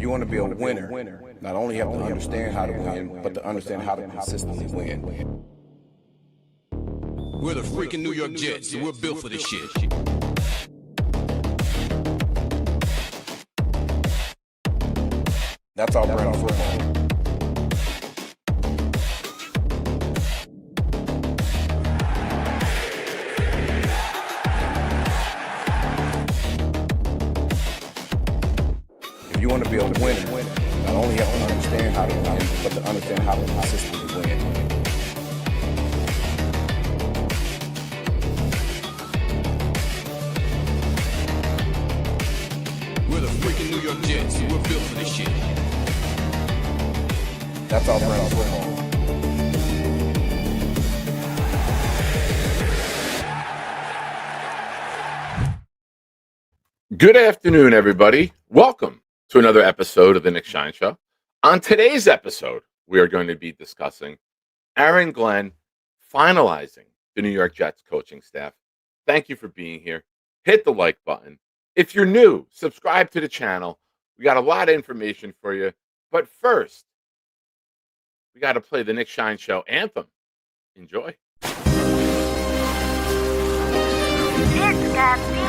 you want to be a winner, not only have to understand how to win, but to understand how to consistently win. We're the freaking New York Jets, and we're built for this shit. That's our brand of football. If you want to be a winner, not only have to understand how to win, but to understand how to consistently win. We're the freaking New York Jets, and we're built for this shit. That's our brand of football. Good afternoon, everybody. Welcome to another episode of The Nick Shine Show. On today's episode, we are going to be discussing Aaron Glenn finalizing the New York Jets coaching staff. Thank you for being here. Hit the like button. If you're new, subscribe to the channel. We got a lot of information for you. But first, we got to play the Nick Shine Show anthem. Enjoy. It's got me.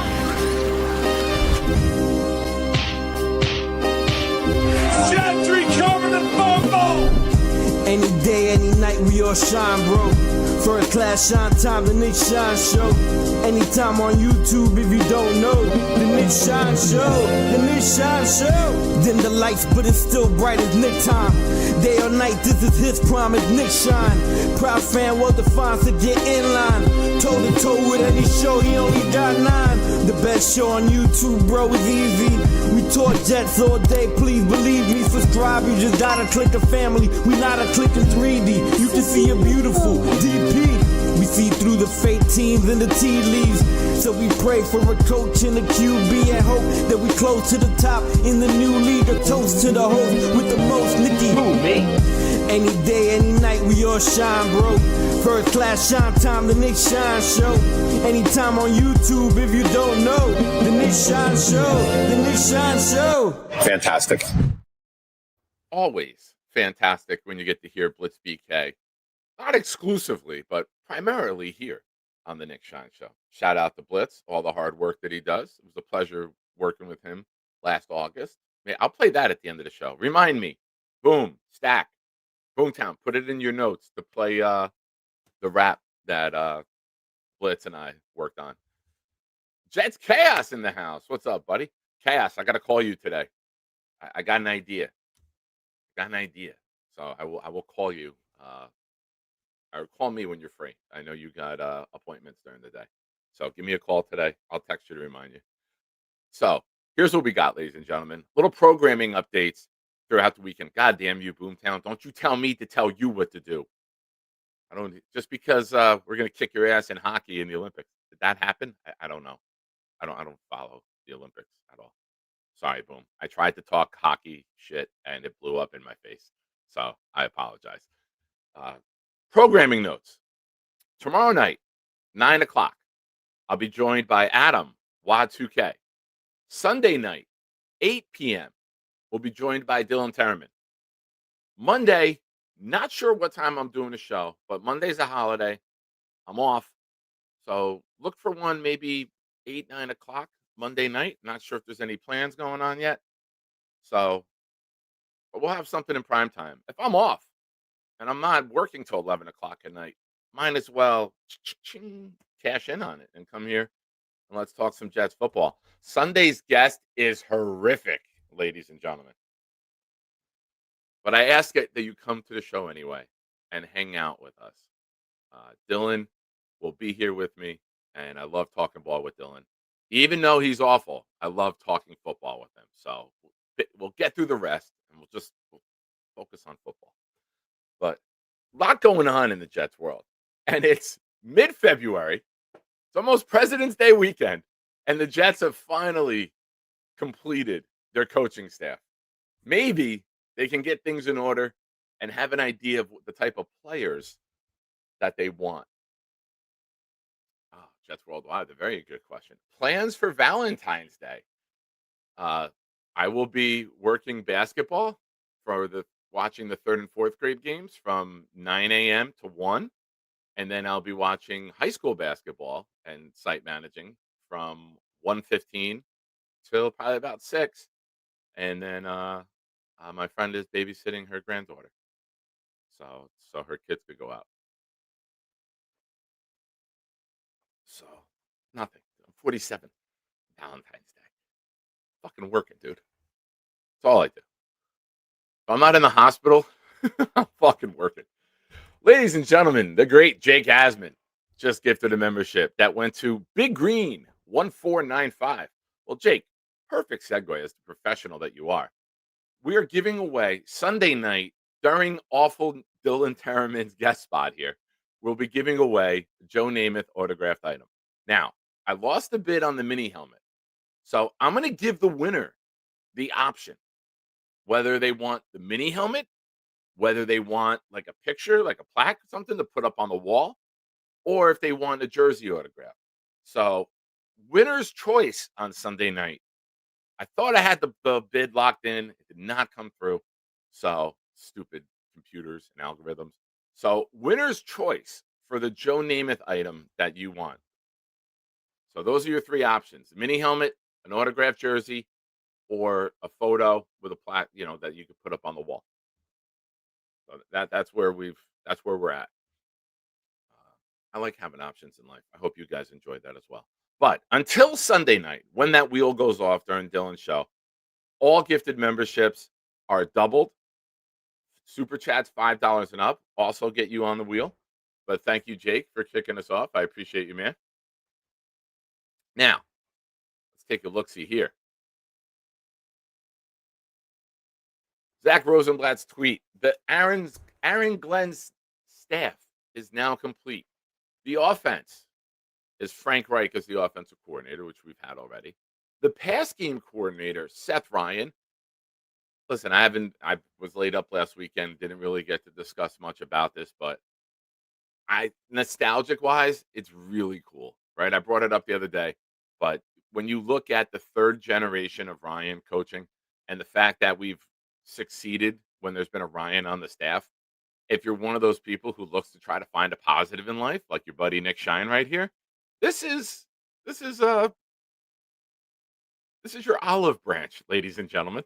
Gentry covered in football! Any day, any night, we all shine, bro. First class shine time, the Nick Shine Show. Anytime on YouTube, if you don't know, the Nick Shine Show, the Nick Shine Show. Dim the lights, but it's still bright as Nick time. Day or night, this is his prime, it's Nick Shine. Proud fan, well defined, to get in line. Toe to toe with any show, he only got 9. The best show on YouTube, bro, is easy. We talk Jets all day, please believe me. Subscribe, you just gotta click a family. We not a click in 3D. You can see a beautiful DP. We see through the fake teams and the tea leaves. So we pray for a coach and a QB and hope that we close to the top in the new league. A toast to the host with the most, Nicky. Who, me? Any day, any night, we all shine, bro. First class shine time, the Nick Shine Show. Anytime on YouTube, if you don't know, the Nick Shine Show, the Nick Shine Show. Fantastic. Always fantastic when you get to hear Blitz BK. Not exclusively, but primarily here on the Nick Shine Show. Shout out to Blitz, all the hard work that he does. It was a pleasure working with him last August. I'll play that at the end of the show. Remind me. Boom, stack, Boomtown. Put it in your notes to play the rap that Blitz and I worked on. Jets Chaos in the house. What's up, buddy? Chaos, I got to call you today. I got an idea. So I will call you. Or call me when you're free. I know you got appointments during the day. So give me a call today. I'll text you to remind you. So here's what we got, ladies and gentlemen. Little programming updates throughout the weekend. God damn you, Boomtown. Don't you tell me to tell you what to do. I don't just because we're gonna kick your ass in hockey in the Olympics. Did that happen? I don't know. I don't follow the Olympics at all. Sorry, Boom. I tried to talk hockey shit and it blew up in my face. So I apologize. Programming notes. Tomorrow night, 9 o'clock, I'll be joined by Adam, WAD2K. Sunday night, 8 p.m., we'll be joined by Dylan Terraman. Monday, not sure what time I'm doing the show, but Monday's a holiday. I'm off. So look for one maybe 8, 9 o'clock Monday night. Not sure if there's any plans going on yet. So but we'll have something in prime time. If I'm off, and I'm not working till 11 o'clock at night, might as well cash in on it and come here and let's talk some Jets football. Sunday's guest is horrific, ladies and gentlemen. But I ask it that you come to the show anyway and hang out with us. Dylan will be here with me, and I love talking ball with Dylan. Even though he's awful, I love talking football with him. So we'll get through the rest, and we'll focus on football. But a lot going on in the Jets world. And it's mid-February. It's almost President's Day weekend. And the Jets have finally completed their coaching staff. Maybe they can get things in order and have an idea of the type of players that they want. Jets worldwide, a very good question. Plans for Valentine's Day. I I will be working basketball for watching the third and fourth grade games from 9 a.m. to 1. And then I'll be watching high school basketball and site managing from 1:15 till probably about 6. And then my friend is babysitting her granddaughter. So her kids could go out. So nothing. I'm 47. Valentine's Day. Fucking working, dude. That's all I do. If I'm not in the hospital, I'm fucking working. Ladies and gentlemen, the great Jake Asman just gifted a membership that went to Big Green 1495. Well, Jake, perfect segue as the professional that you are. We are giving away Sunday night during awful Dylan Terraman's guest spot here. We'll be giving away Joe Namath autographed item. Now, I lost a bid on the mini helmet. So I'm going to give the winner the option, whether they want the mini helmet, whether they want like a picture, like a plaque, something to put up on the wall, or if they want a jersey autograph. So, winner's choice on Sunday night. I thought I had the bid locked in. It did not come through. So, stupid computers and algorithms. So, winner's choice for the Joe Namath item that you want. So, those are your three options: the mini helmet, an autographed jersey, or a photo with a plaque, that you could put up on the wall. So that's where we're at. I like having options in life. I hope you guys enjoyed that as well. But until Sunday night, when that wheel goes off during Dylan's show, all gifted memberships are doubled. Super chats $5 and up also get you on the wheel. But thank you, Jake, for kicking us off. I appreciate you, man. Now, let's take a look-see here. Zach Rosenblatt's tweet: the Aaron Glenn's staff is now complete. The offense is Frank Reich as the offensive coordinator, which we've had already. The pass game coordinator, Seth Ryan. Listen, I was laid up last weekend, didn't really get to discuss much about this, but nostalgic wise, it's really cool, right? I brought it up the other day, but when you look at the third generation of Ryan coaching and the fact that we've succeeded when there's been a Ryan on the staff, if you're one of those people who looks to try to find a positive in life, like your buddy Nick Shine right here, this is your olive branch, ladies and gentlemen.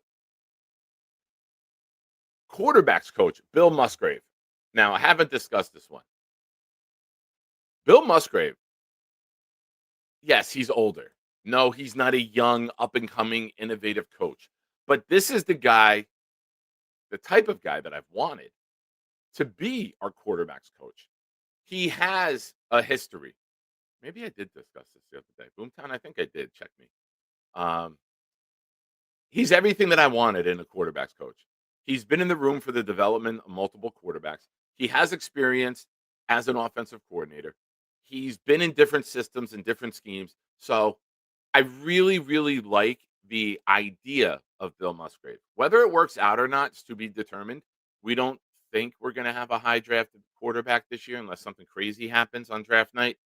Quarterbacks coach Bill Musgrave. Now, I haven't discussed this one. Bill Musgrave, yes, he's older. No, he's not a young, up-and-coming, innovative coach. But this is the guy, the type of guy that I've wanted to be our quarterbacks coach. He has a history. Maybe I did discuss this the other day. Boomtown, I think I did. Check me. He's everything that I wanted in a quarterbacks coach. He's been in the room for the development of multiple quarterbacks. He has experience as an offensive coordinator. He's been in different systems and different schemes. So I really, really like the idea of Bill Musgrave. Whether it works out or not is to be determined. We don't think we're going to have a high drafted quarterback this year unless something crazy happens on draft night.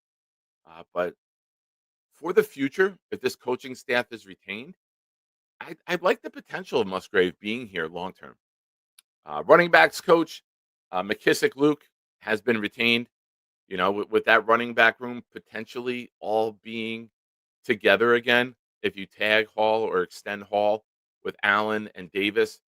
But for the future, if this coaching staff is retained, I'd like the potential of Musgrave being here long term. Running backs coach McKissick Luke has been retained. With that running back room potentially all being together again, if you tag Hall or extend Hall with Allen and Davis,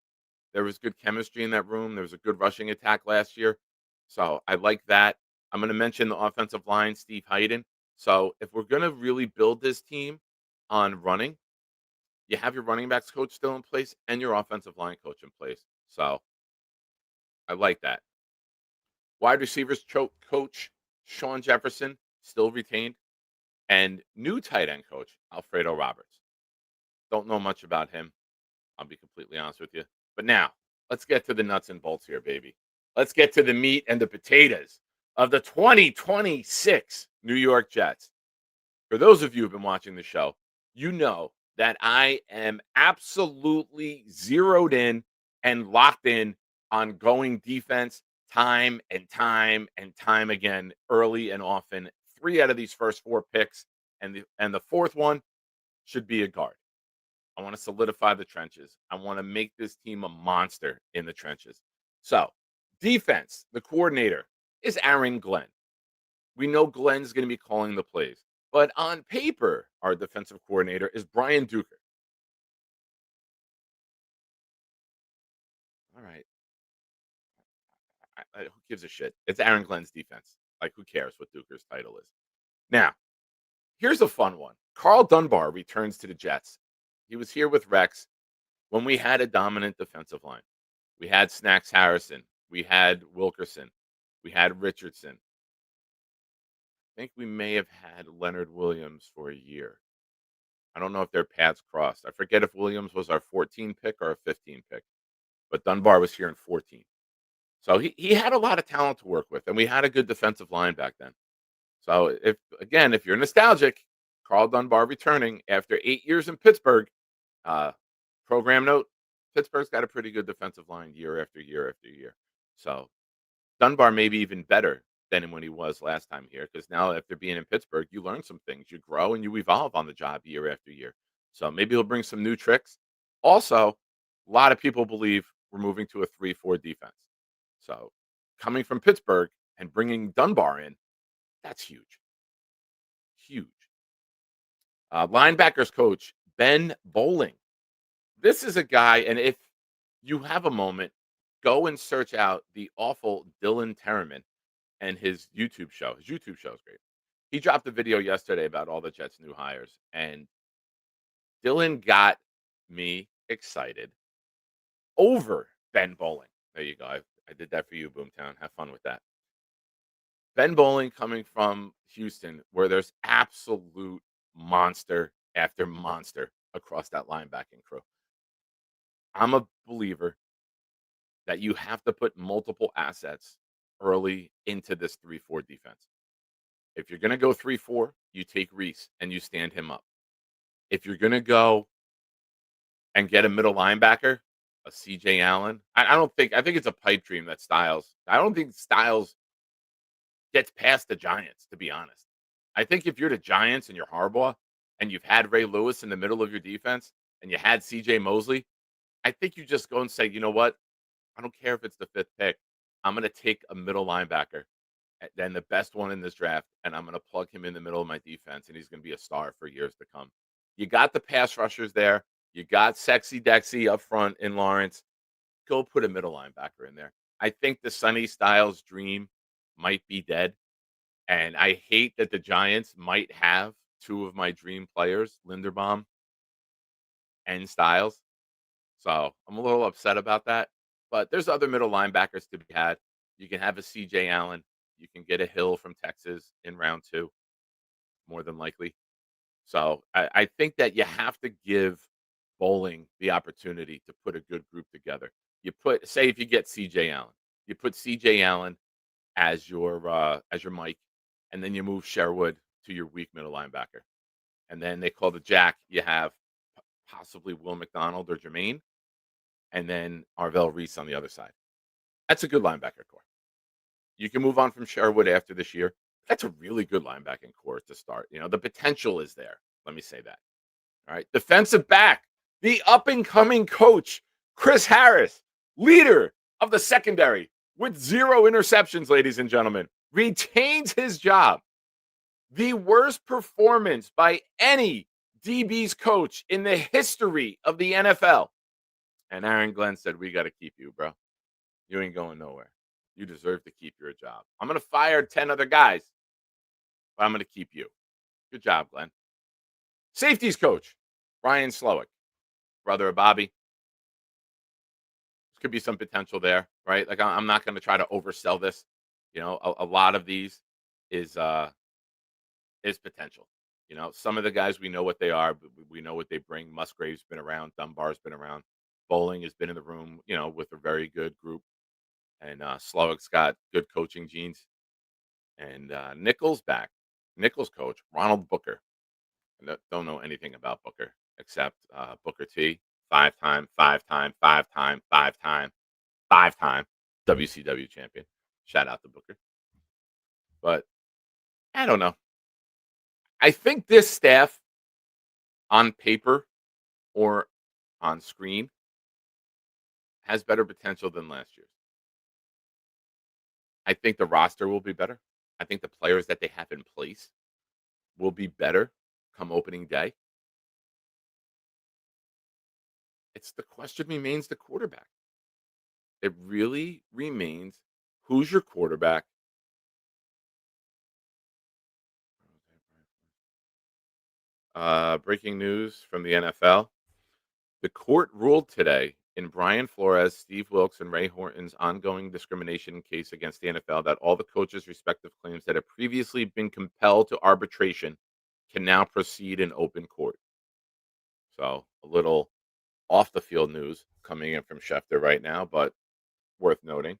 there was good chemistry in that room. There was a good rushing attack last year. So I like that. I'm going to mention the offensive line, Steve Hayden. So if we're going to really build this team on running, you have your running backs coach still in place and your offensive line coach in place. So I like that. Wide receivers coach Sean Jefferson still retained, and new tight end coach Alfredo Roberts. Don't know much about him. I'll be completely honest with you. But now let's get to the nuts and bolts here, baby. Let's get to the meat and the potatoes of the 2026 New York Jets. For those of you who've been watching the show, you know that I am absolutely zeroed in and locked in on going defense time and time and time again, early and often. 3 out of these first 4 picks, and the fourth one should be a guard. I want to solidify the trenches. I want to make this team a monster in the trenches. So, defense, the coordinator is Aaron Glenn. We know Glenn's going to be calling the plays. But on paper, our defensive coordinator is Brian Duker. All right. Who gives a shit? It's Aaron Glenn's defense. Like, who cares what Duker's title is? Now, here's a fun one. Carl Dunbar returns to the Jets. He was here with Rex when we had a dominant defensive line. We had Snacks Harrison. We had Wilkerson. We had Richardson. I think we may have had Leonard Williams for a year. I don't know if their paths crossed. I forget if Williams was our 14 pick or a 15 pick, but Dunbar was here in 14. So he had a lot of talent to work with, and we had a good defensive line back then. So if you're nostalgic, Carl Dunbar returning after 8 years in Pittsburgh. Program note: Pittsburgh's got a pretty good defensive line year after year after year. So Dunbar may be even better than when he was last time here, because now after being in Pittsburgh, you learn some things, you grow, and you evolve on the job year after year. So maybe he'll bring some new tricks. Also, a lot of people believe we're moving to a 3-4 defense. So coming from Pittsburgh and bringing Dunbar in, that's huge. Huge. Linebackers coach, Ben Bowling. This is a guy, and if you have a moment, go and search out the awful Dylan Terraman and his YouTube show. His YouTube show is great. He dropped a video yesterday about all the Jets' new hires, and Dylan got me excited over Ben Bowling. There you go. I did that for you, Boomtown. Have fun with that. Ben Bowling coming from Houston, where there's absolute monster after monster across that linebacking crew. I'm a believer that you have to put multiple assets early into this 3-4 defense. If you're going to go 3-4, you take Reese and you stand him up. If you're going to go and get a middle linebacker, a CJ Allen, I think it's a pipe dream that I don't think Styles gets past the Giants, to be honest. I think if you're the Giants and you're Harbaugh and you've had Ray Lewis in the middle of your defense and you had CJ Mosley, I think you just go and say, you know what? I don't care if it's the 5th pick. I'm going to take a middle linebacker, then the best one in this draft, and I'm going to plug him in the middle of my defense, and he's going to be a star for years to come. You got the pass rushers there. You got Sexy Dexy up front in Lawrence. Go put a middle linebacker in there. I think the Sonny Styles dream might be dead, and I hate that the Giants might have two of my dream players, Linderbaum and Styles. So I'm a little upset about that. But there's other middle linebackers to be had. You can have a CJ Allen. You can get a Hill from Texas in round 2, more than likely. So I think that you have to give Bowling the opportunity to put a good group together. Say if you get CJ Allen, you put CJ Allen as your Mike, and then you move Sherwood to your weak middle linebacker. And then they call the jack. You have possibly Will McDonald or Jermaine, and then Arvell Reese on the other side. That's a good linebacker core. You can move on from Sherwood after this year. That's a really good linebacking core to start. The potential is there. Let me say that. All right. Defensive back, the up-and-coming coach, Chris Harris, leader of the secondary with 0 interceptions, ladies and gentlemen, retains his job. The worst performance by any DB's coach in the history of the NFL. And Aaron Glenn said, we got to keep you, bro. You ain't going nowhere. You deserve to keep your job. I'm going to fire 10 other guys, but I'm going to keep you. Good job, Glenn. Safeties coach, Ryan Slowick, brother of Bobby. There could be some potential there, right? Like, I'm not going to try to oversell this. A lot of these is potential. Some of the guys, we know what they are, but we know what they bring. Musgrave's been around. Dunbar's been around. Bowling has been in the room, with a very good group. And Slowick's got good coaching genes. And Nichols back. Nichols coach, Ronald Booker. I don't know anything about Booker except Booker T. 5-time WCW champion. Shout out to Booker. But I don't know. I think this staff on paper or on screen has better potential than last year's. I think the roster will be better. I think the players that they have in place will be better come opening day. It's the question remains the quarterback. It really remains who's your quarterback. Breaking news from the NFL. The court ruled today in Brian Flores, Steve Wilkes, and Ray Horton's ongoing discrimination case against the NFL that all the coaches' respective claims that have previously been compelled to arbitration can now proceed in open court. So a little off the field news coming in from Schefter right now, but worth noting.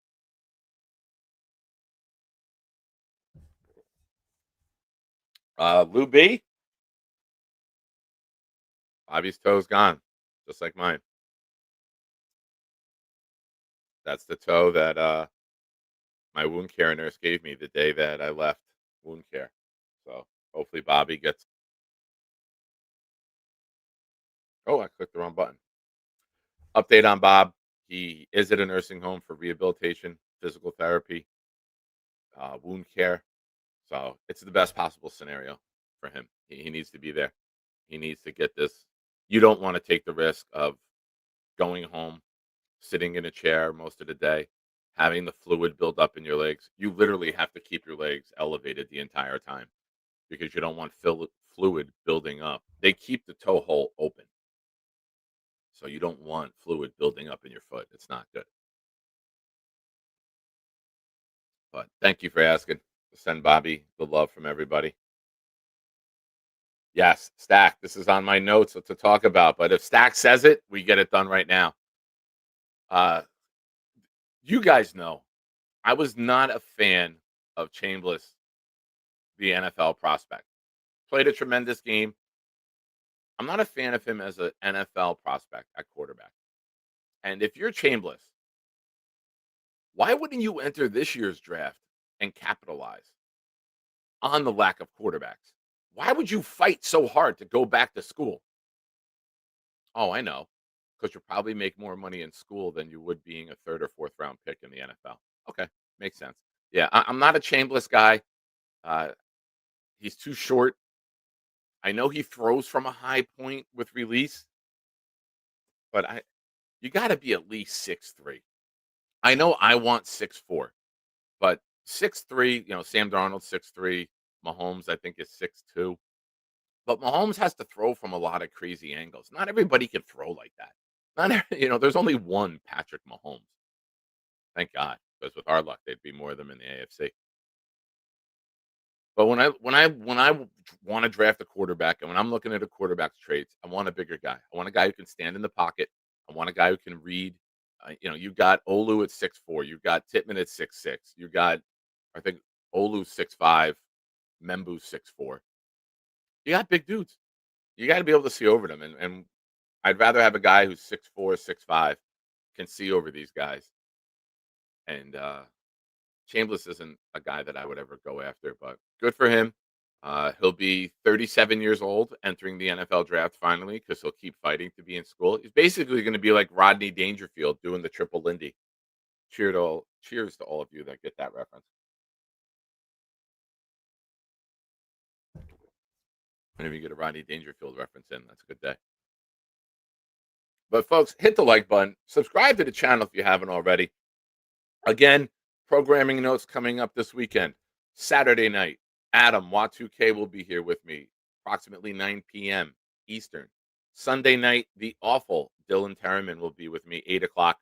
Lou B. Bobby's toe's gone, just like mine. That's the toe that my wound care nurse gave me the day that I left wound care. So hopefully Bobby gets. Oh, I clicked the wrong button. Update on Bob. He is at a nursing home for rehabilitation, physical therapy, wound care. So it's the best possible scenario for him. He needs to be there. He needs to get this. You don't want to take the risk of going home, sitting in a chair most of the day, having the fluid build up in your legs. You literally have to keep your legs elevated the entire time because you don't want fluid building up. They keep the toe hole open. So you don't want fluid building up in your foot. It's not good. But thank you for asking. Send Bobby the love from everybody. Yes, Stack. This is on my notes to talk about. But if Stack says it, we get it done right now. You guys know I was not a fan of Chambliss, the NFL prospect. Played a tremendous game. I'm not a fan of him as an NFL prospect at quarterback. And if you're Chambliss, why wouldn't you enter this year's draft and capitalize on the lack of quarterbacks? Why would you fight so hard to go back to school? Oh, I know. Because you'll probably make more money in school than you would being a third or fourth round pick in the NFL. Okay, makes sense. Yeah, I'm not a Chambliss guy. He's too short. I know he throws from a high point with release, but you got to be at least 6'3". I know I want 6'4", but 6'3", Sam Darnold 6'3", Mahomes I think is 6'2". But Mahomes has to throw from a lot of crazy angles. Not everybody can throw like that. There's only one Patrick Mahomes. Thank God, because with our luck, there'd be more of them in the AFC. But when I want to draft a quarterback, and when I'm looking at a quarterback's traits, I want a bigger guy. I want a guy who can stand in the pocket. I want a guy who can read. You got Olu at 6'4". You got Tittman at 6'6". You got, I think, Olu 6'5", Membu 6'4". You got big dudes. You got to be able to see over them, and I'd rather have a guy who's 6'4", 6'5", can see over these guys. And Chambliss isn't a guy that I would ever go after, but good for him. He'll be 37 years old entering the NFL draft finally because he'll keep fighting to be in school. He's basically going to be like Rodney Dangerfield doing the triple Lindy. Cheers to all of you that get that reference. Whenever you get a Rodney Dangerfield reference in, that's a good day. But folks, hit the like button. Subscribe to the channel if you haven't already. Again, programming notes coming up this weekend. Saturday night, Adam, Y2K will be here with me, approximately 9 p.m. Eastern. Sunday night, the awful Dylan Terryman will be with me, 8 o'clock.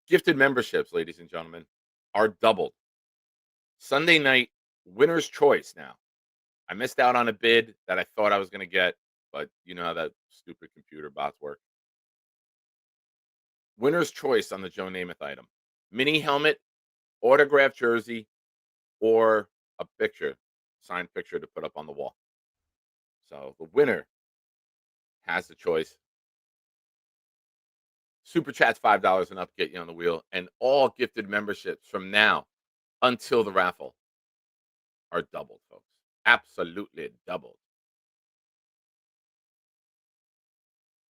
Gifted memberships, ladies and gentlemen, are doubled. Sunday night, winner's choice now. I missed out on a bid that I thought I was going to get, but you know how that stupid computer bots work. Winner's choice on the Joe Namath item. Mini helmet, autographed jersey, or a picture, signed picture to put up on the wall. So the winner has the choice. Super Chat's $5 and up, get you on the wheel. And all gifted memberships from now until the raffle are doubled, folks. Absolutely doubled.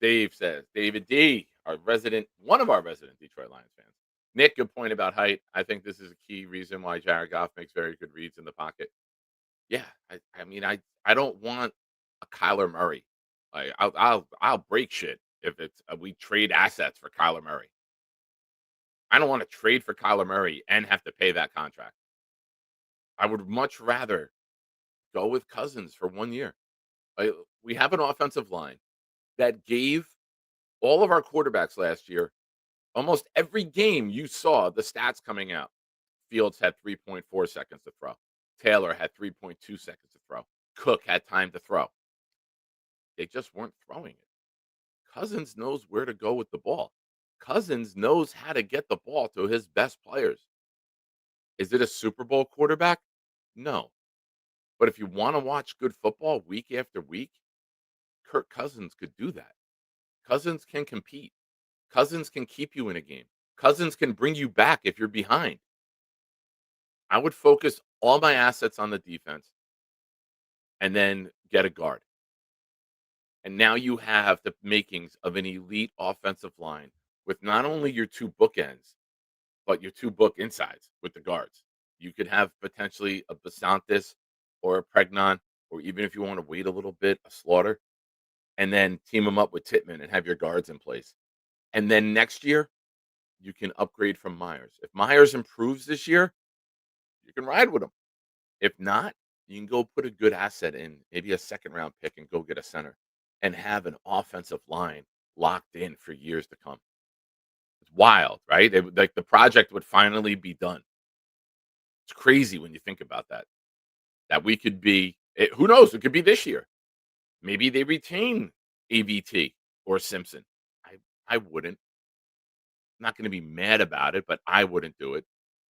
Dave says, David D, one of our resident Detroit Lions fans. Nick, good point about height. I think this is a key reason why Jared Goff makes very good reads in the pocket. Yeah, I mean, I don't want a Kyler Murray. Like, I'll break shit if it's we trade assets for Kyler Murray. I don't want to trade for Kyler Murray and have to pay that contract. I would much rather go with Cousins for 1 year. We have an offensive line that gave all of our quarterbacks last year, almost every game you saw the stats coming out. Fields had 3.4 seconds to throw. Taylor had 3.2 seconds to throw. Cook had time to throw. They just weren't throwing it. Cousins knows where to go with the ball. Cousins knows how to get the ball to his best players. Is it a Super Bowl quarterback? No. But if you want to watch good football week after week, Kirk Cousins could do that. Cousins can compete. Cousins can keep you in a game. Cousins can bring you back if you're behind. I would focus all my assets on the defense and then get a guard. And now you have the makings of an elite offensive line with not only your two bookends, but your two book insides with the guards. You could have potentially a Basantis or a Pregnon, or even if you want to wait a little bit, a Slaughter, and then team them up with Titman and have your guards in place. And then next year, you can upgrade from Myers. If Myers improves this year, you can ride with him. If not, you can go put a good asset in, maybe a second round pick, and go get a center and have an offensive line locked in for years to come. It's wild, right? Like the project would finally be done. It's crazy when you think about that. That we could be, who knows? It could be this year. Maybe they retain AVT or Simpson. I wouldn't. I'm not going to be mad about it, but I wouldn't do it.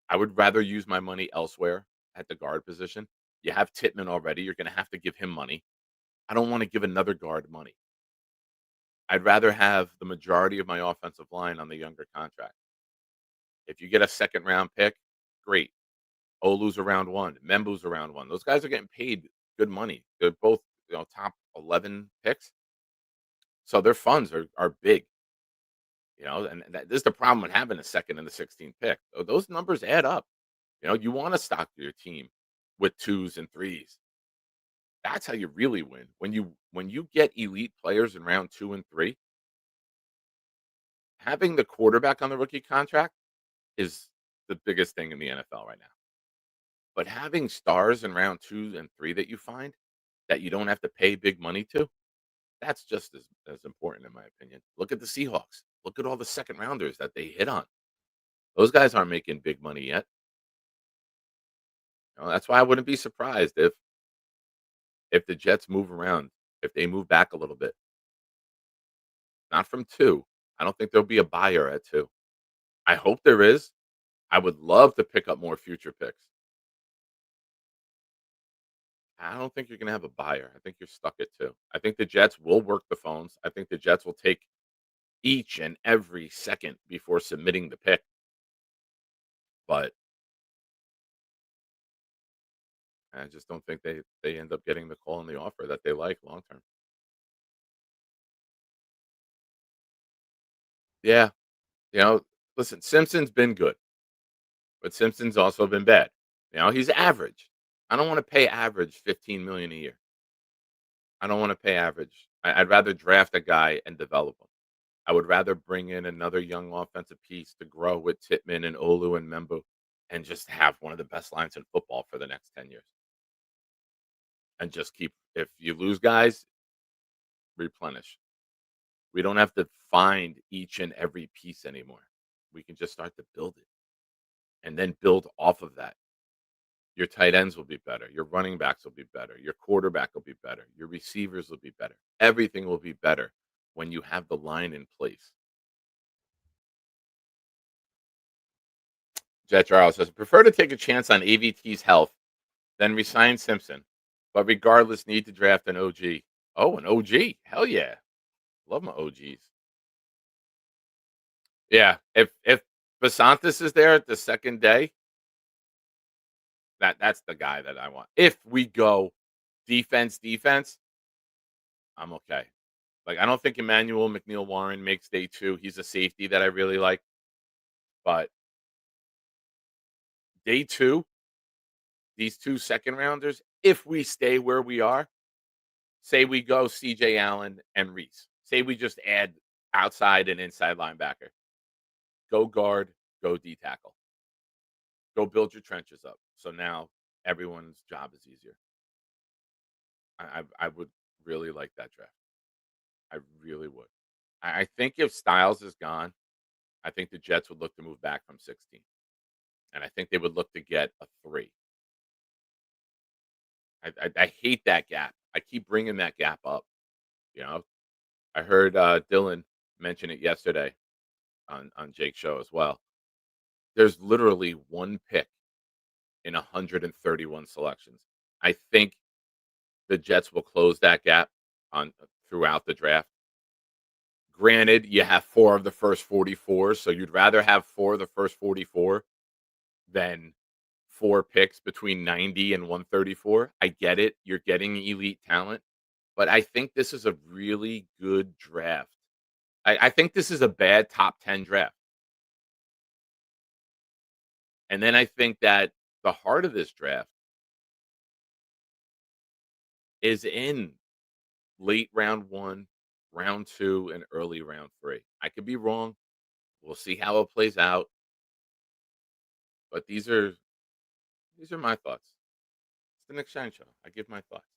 I would rather use my money elsewhere at the guard position. You have Titman already. You're going to have to give him money. I don't want to give another guard money. I'd rather have the majority of my offensive line on the younger contract. If you get a second round pick, great. Olu's around one. Membu's around one. Those guys are getting paid good money. They're both top 11 picks. So their funds are big. And this is the problem with having a second and the 16th pick. Those numbers add up. You want to stock your team with 2s and 3s. That's how you really win. When you get elite players in round 2 and 3, having the quarterback on the rookie contract is the biggest thing in the NFL right now. But having stars in round 2 and 3 that you find that you don't have to pay big money to, that's just as important in my opinion. Look at the Seahawks. Look at all the second rounders that they hit on. Those guys aren't making big money yet. That's why I wouldn't be surprised if the Jets move around, if they move back a little bit. Not from 2. I don't think there'll be a buyer at 2. I hope there is. I would love to pick up more future picks. I don't think you're going to have a buyer. I think you're stuck at 2. I think the Jets will work the phones. I think the Jets will take each and every second before submitting the pick. But I just don't think they end up getting the call and the offer that they like long term. Yeah. Listen, Simpson's been good, but Simpson's also been bad. He's average. I don't want to pay average $15 million a year. I don't want to pay average. I'd rather draft a guy and develop him. I would rather bring in another young offensive piece to grow with Titman and Olu and Membu and just have one of the best lines in football for the next 10 years. And just if you lose guys, replenish. We don't have to find each and every piece anymore. We can just start to build it and then build off of that. Your tight ends will be better. Your running backs will be better. Your quarterback will be better. Your receivers will be better. Everything will be better when you have the line in place. Jet Charles says, prefer to take a chance on AVT's health than resign Simpson, but regardless, need to draft an OG. Oh, an OG. Hell yeah. Love my OGs. Yeah. If Basantis is there at the second day, that's the guy that I want. If we go defense, I'm okay. Like, I don't think Emmanuel McNeil Warren makes day 2. He's a safety that I really like. But day 2, these 2 second rounders, if we stay where we are, say we go CJ Allen and Reese. Say we just add outside and inside linebacker. Go guard, go D tackle. Go build your trenches up. So now everyone's job is easier. I would really like that draft. I really would. I think if Styles is gone, I think the Jets would look to move back from 16. And I think they would look to get a 3. I hate that gap. I keep bringing that gap up. You know, I heard Dylan mention it yesterday on Jake's show as well. There's literally one pick in 131 selections. I think the Jets will close that gap on throughout the draft. Granted, you have 4 of the first 44, so you'd rather have 4 of the first 44 than 4 picks between 90 and 134. I get it. You're getting elite talent, but I think this is a really good draft. I think this is a bad top 10 draft. And then I think that the heart of this draft is in late round 1, round 2, and early round 3. I could be wrong. We'll see how it plays out. But these are my thoughts. It's the Nick Shine Show. I give my thoughts.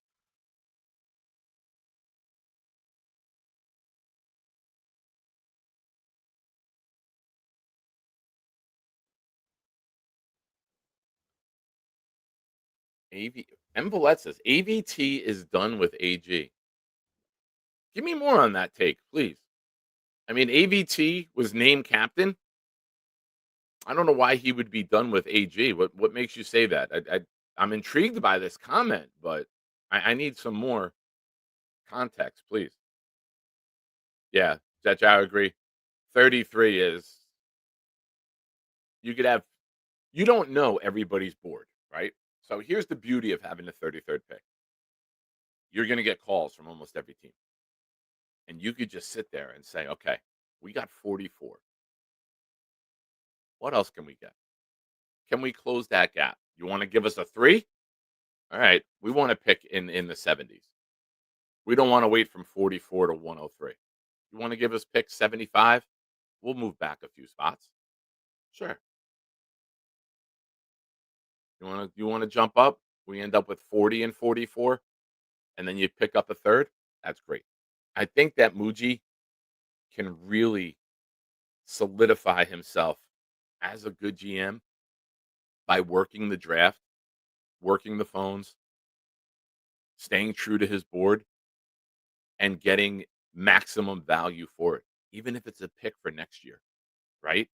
AV Embolette says AVT is done with AG. Give me more on that take, please. I mean, AVT was named captain. I don't know why he would be done with AG. What makes you say that? I'm intrigued by this comment, but I need some more context, please. Yeah, Judge, I agree. 33 is you could have you don't know everybody's board, right? So here's the beauty of having the 33rd pick. You're going to get calls from almost every team. And you could just sit there and say, okay, we got 44. What else can we get? Can we close that gap? You want to give us a 3? All right. We want to pick in the 70s. We don't want to wait from 44 to 103. You want to give us pick 75? We'll move back a few spots. Sure. You want to jump up? We end up with 40 and 44, and then you pick up a third. That's great. I think that Muji can really solidify himself as a good GM by working the draft, working the phones, staying true to his board, and getting maximum value for it, even if it's a pick for next year, right?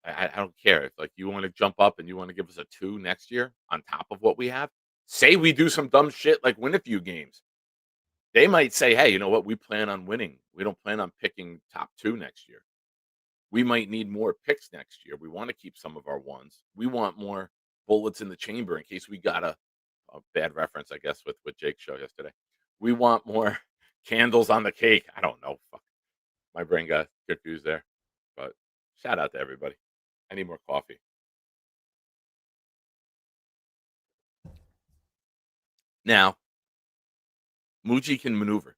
I don't care if like you want to jump up and you want to give us a 2 next year on top of what we have. Say we do some dumb shit like win a few games. They might say, hey, you know what? We plan on winning. We don't plan on picking top 2 next year. We might need more picks next year. We want to keep some of our ones. We want more bullets in the chamber in case we got a bad reference, I guess, with Jake's show yesterday. We want more candles on the cake. I don't know. Fuck. My brain got confused there. But shout out to everybody. I need more coffee. Now, Muji can maneuver.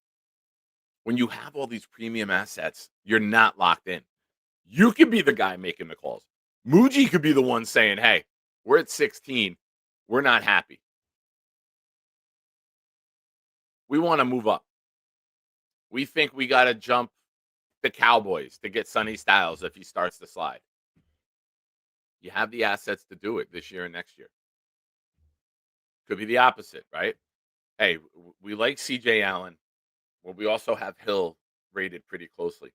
When you have all these premium assets, you're not locked in. You could be the guy making the calls. Muji could be the one saying, hey, we're at 16. We're not happy. We want to move up. We think we got to jump the Cowboys to get Sonny Styles if he starts to slide. You have the assets to do it this year and next year. Could be the opposite, right? Hey, we like CJ Allen. Well, we also have Hill rated pretty closely.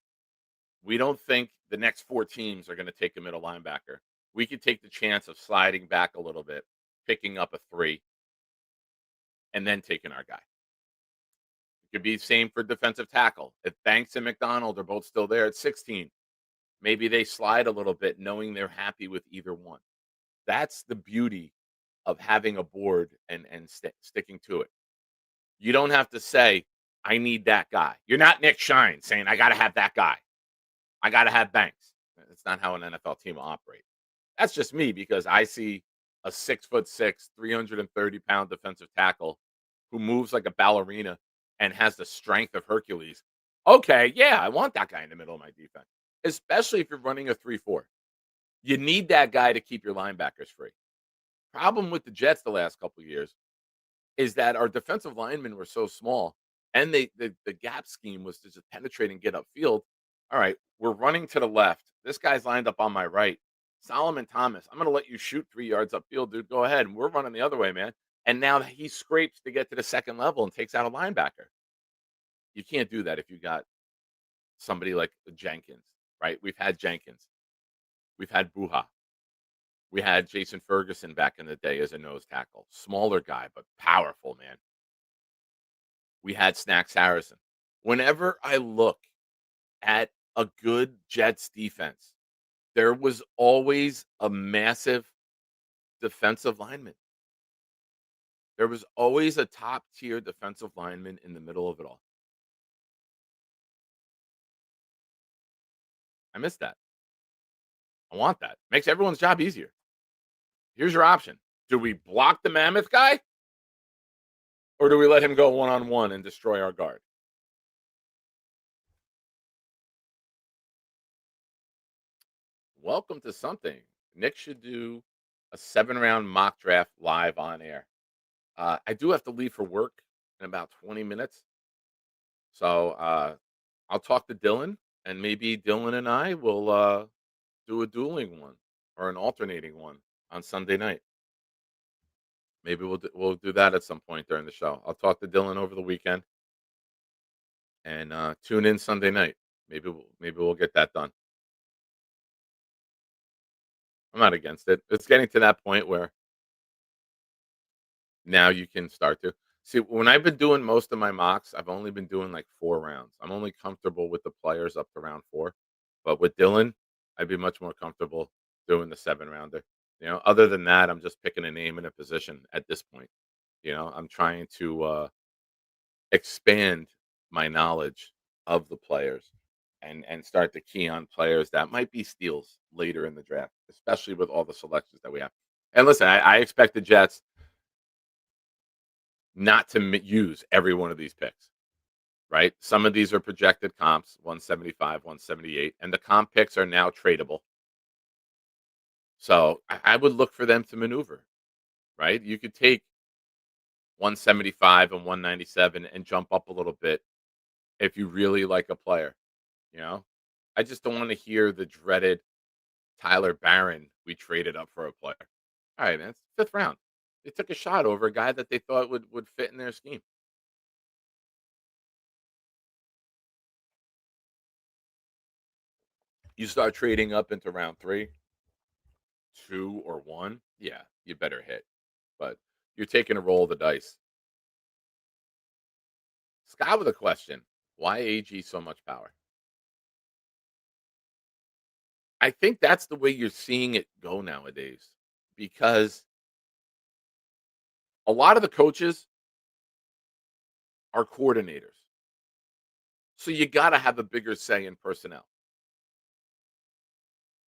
We don't think the next 4 teams are going to take a middle linebacker. We could take the chance of sliding back a little bit, picking up a 3, and then taking our guy. It could be the same for defensive tackle. If Banks and McDonald are both still there at 16, maybe they slide a little bit knowing they're happy with either one. That's the beauty of having a board and sticking to it. You don't have to say, I need that guy. You're not Nick Shine saying, I got to have that guy. I got to have Banks. That's not how an NFL team will operate. That's just me because I see a 6'6", 330-pound defensive tackle who moves like a ballerina and has the strength of Hercules. Okay, yeah, I want that guy in the middle of my defense, especially if you're running a 3-4. You need that guy to keep your linebackers free. Problem with the Jets the last couple of years is that our defensive linemen were so small, and the gap scheme was to just penetrate and get upfield. All right, we're running to the left. This guy's lined up on my right. Solomon Thomas, I'm going to let you shoot 3 yards upfield, dude. Go ahead. And we're running the other way, man. And now he scrapes to get to the second level and takes out a linebacker. You can't do that if you got somebody like Jenkins, right? We've had Jenkins. We've had Buha. We had Jason Ferguson back in the day as a nose tackle. Smaller guy, but powerful, man. We had Snacks Harrison. Whenever I look at a good Jets defense, there was always a massive defensive lineman. There was always a top-tier defensive lineman in the middle of it all. I miss that. I want that. Makes everyone's job easier. Here's your option. Do we block the mammoth guy? Or do we let him go one-on-one and destroy our guard? Welcome to something. Nick should do a 7-round mock draft live on air. I do have to leave for work in about 20 minutes. So I'll talk to Dylan, and maybe Dylan and I will do a dueling one or an alternating one on Sunday night. Maybe we'll do that at some point during the show. I'll talk to Dylan over the weekend and tune in Sunday night. Maybe we'll get that done. I'm not against it. It's getting to that point where now you can start to see. When I've been doing most of my mocks, I've only been doing like 4 rounds. I'm only comfortable with the players up to round 4. But with Dylan, I'd be much more comfortable doing the 7-rounder. Other than that, I'm just picking a name and a position at this point. I'm trying to expand my knowledge of the players and start to key on players that might be steals later in the draft, especially with all the selections that we have. And listen, I expect the Jets not to use every one of these picks, right? Some of these are projected comps, 175, 178, and the comp picks are now tradable. So I would look for them to maneuver, right? You could take 175 and 197 and jump up a little bit if you really like a player. I just don't want to hear the dreaded Tyler Barron, we traded up for a player. All right, man, it's 5th round. They took a shot over a guy that they thought would fit in their scheme. You start trading up into round 3, 2, or 1, yeah, you better hit. But you're taking a roll of the dice. Scott with a question. Why AG so much power? I think that's the way you're seeing it go nowadays because a lot of the coaches are coordinators. So you got to have a bigger say in personnel.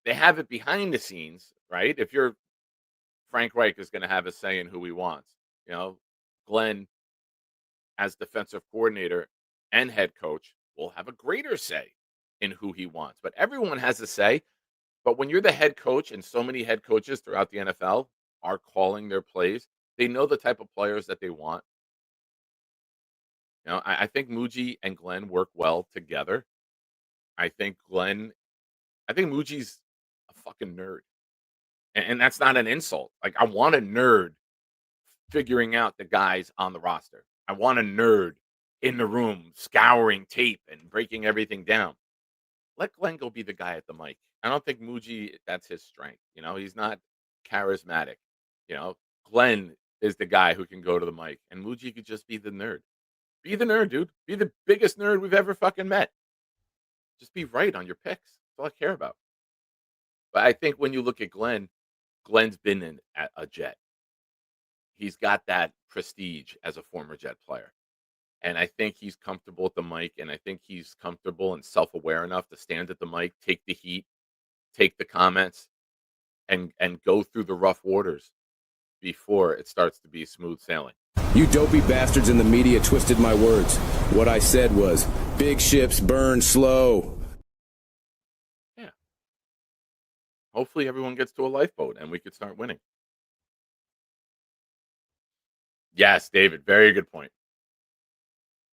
They have it behind the scenes, right? If you're Frank Reich is going to have a say in who he wants. Glenn, as defensive coordinator and head coach, will have a greater say in who he wants. But everyone has a say. But when you're the head coach, and so many head coaches throughout the NFL are calling their plays, they know the type of players that they want. I think Muji and Glenn work well together. I think Muji's a fucking nerd. And that's not an insult. Like, I want a nerd figuring out the guys on the roster. I want a nerd in the room scouring tape and breaking everything down. Let Glenn go be the guy at the mic. I don't think Muji, that's his strength. He's not charismatic. Glenn is the guy who can go to the mic, and Muji could just be the nerd. Be the nerd, dude. Be the biggest nerd we've ever fucking met. Just be right on your picks. That's all I care about. But I think when you look at Glenn's been a Jet. He's got that prestige as a former Jet player. And I think he's comfortable at the mic, and I think he's comfortable and self-aware enough to stand at the mic, take the heat, take the comments, and go through the rough waters before it starts to be smooth sailing. You dopey bastards in the media twisted my words. What I said was, big ships burn slow. Yeah. Hopefully everyone gets to a lifeboat and we could start winning. Yes, David, very good point.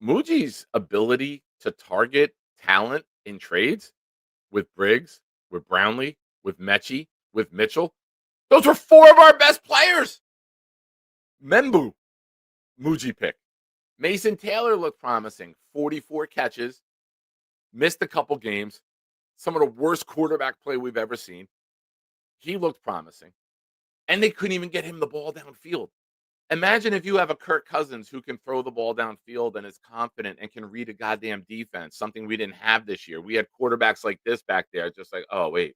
Muji's ability to target talent in trades with Briggs, with Brownlee, with Mechie, with Mitchell, those were 4 of our best players. Membu, Muji pick. Mason Taylor looked promising. 44 catches, missed a couple games. Some of the worst quarterback play we've ever seen. He looked promising. And they couldn't even get him the ball downfield. Imagine if you have a Kirk Cousins who can throw the ball downfield and is confident and can read a goddamn defense, something we didn't have this year. We had quarterbacks like this back there, just like, oh, wait.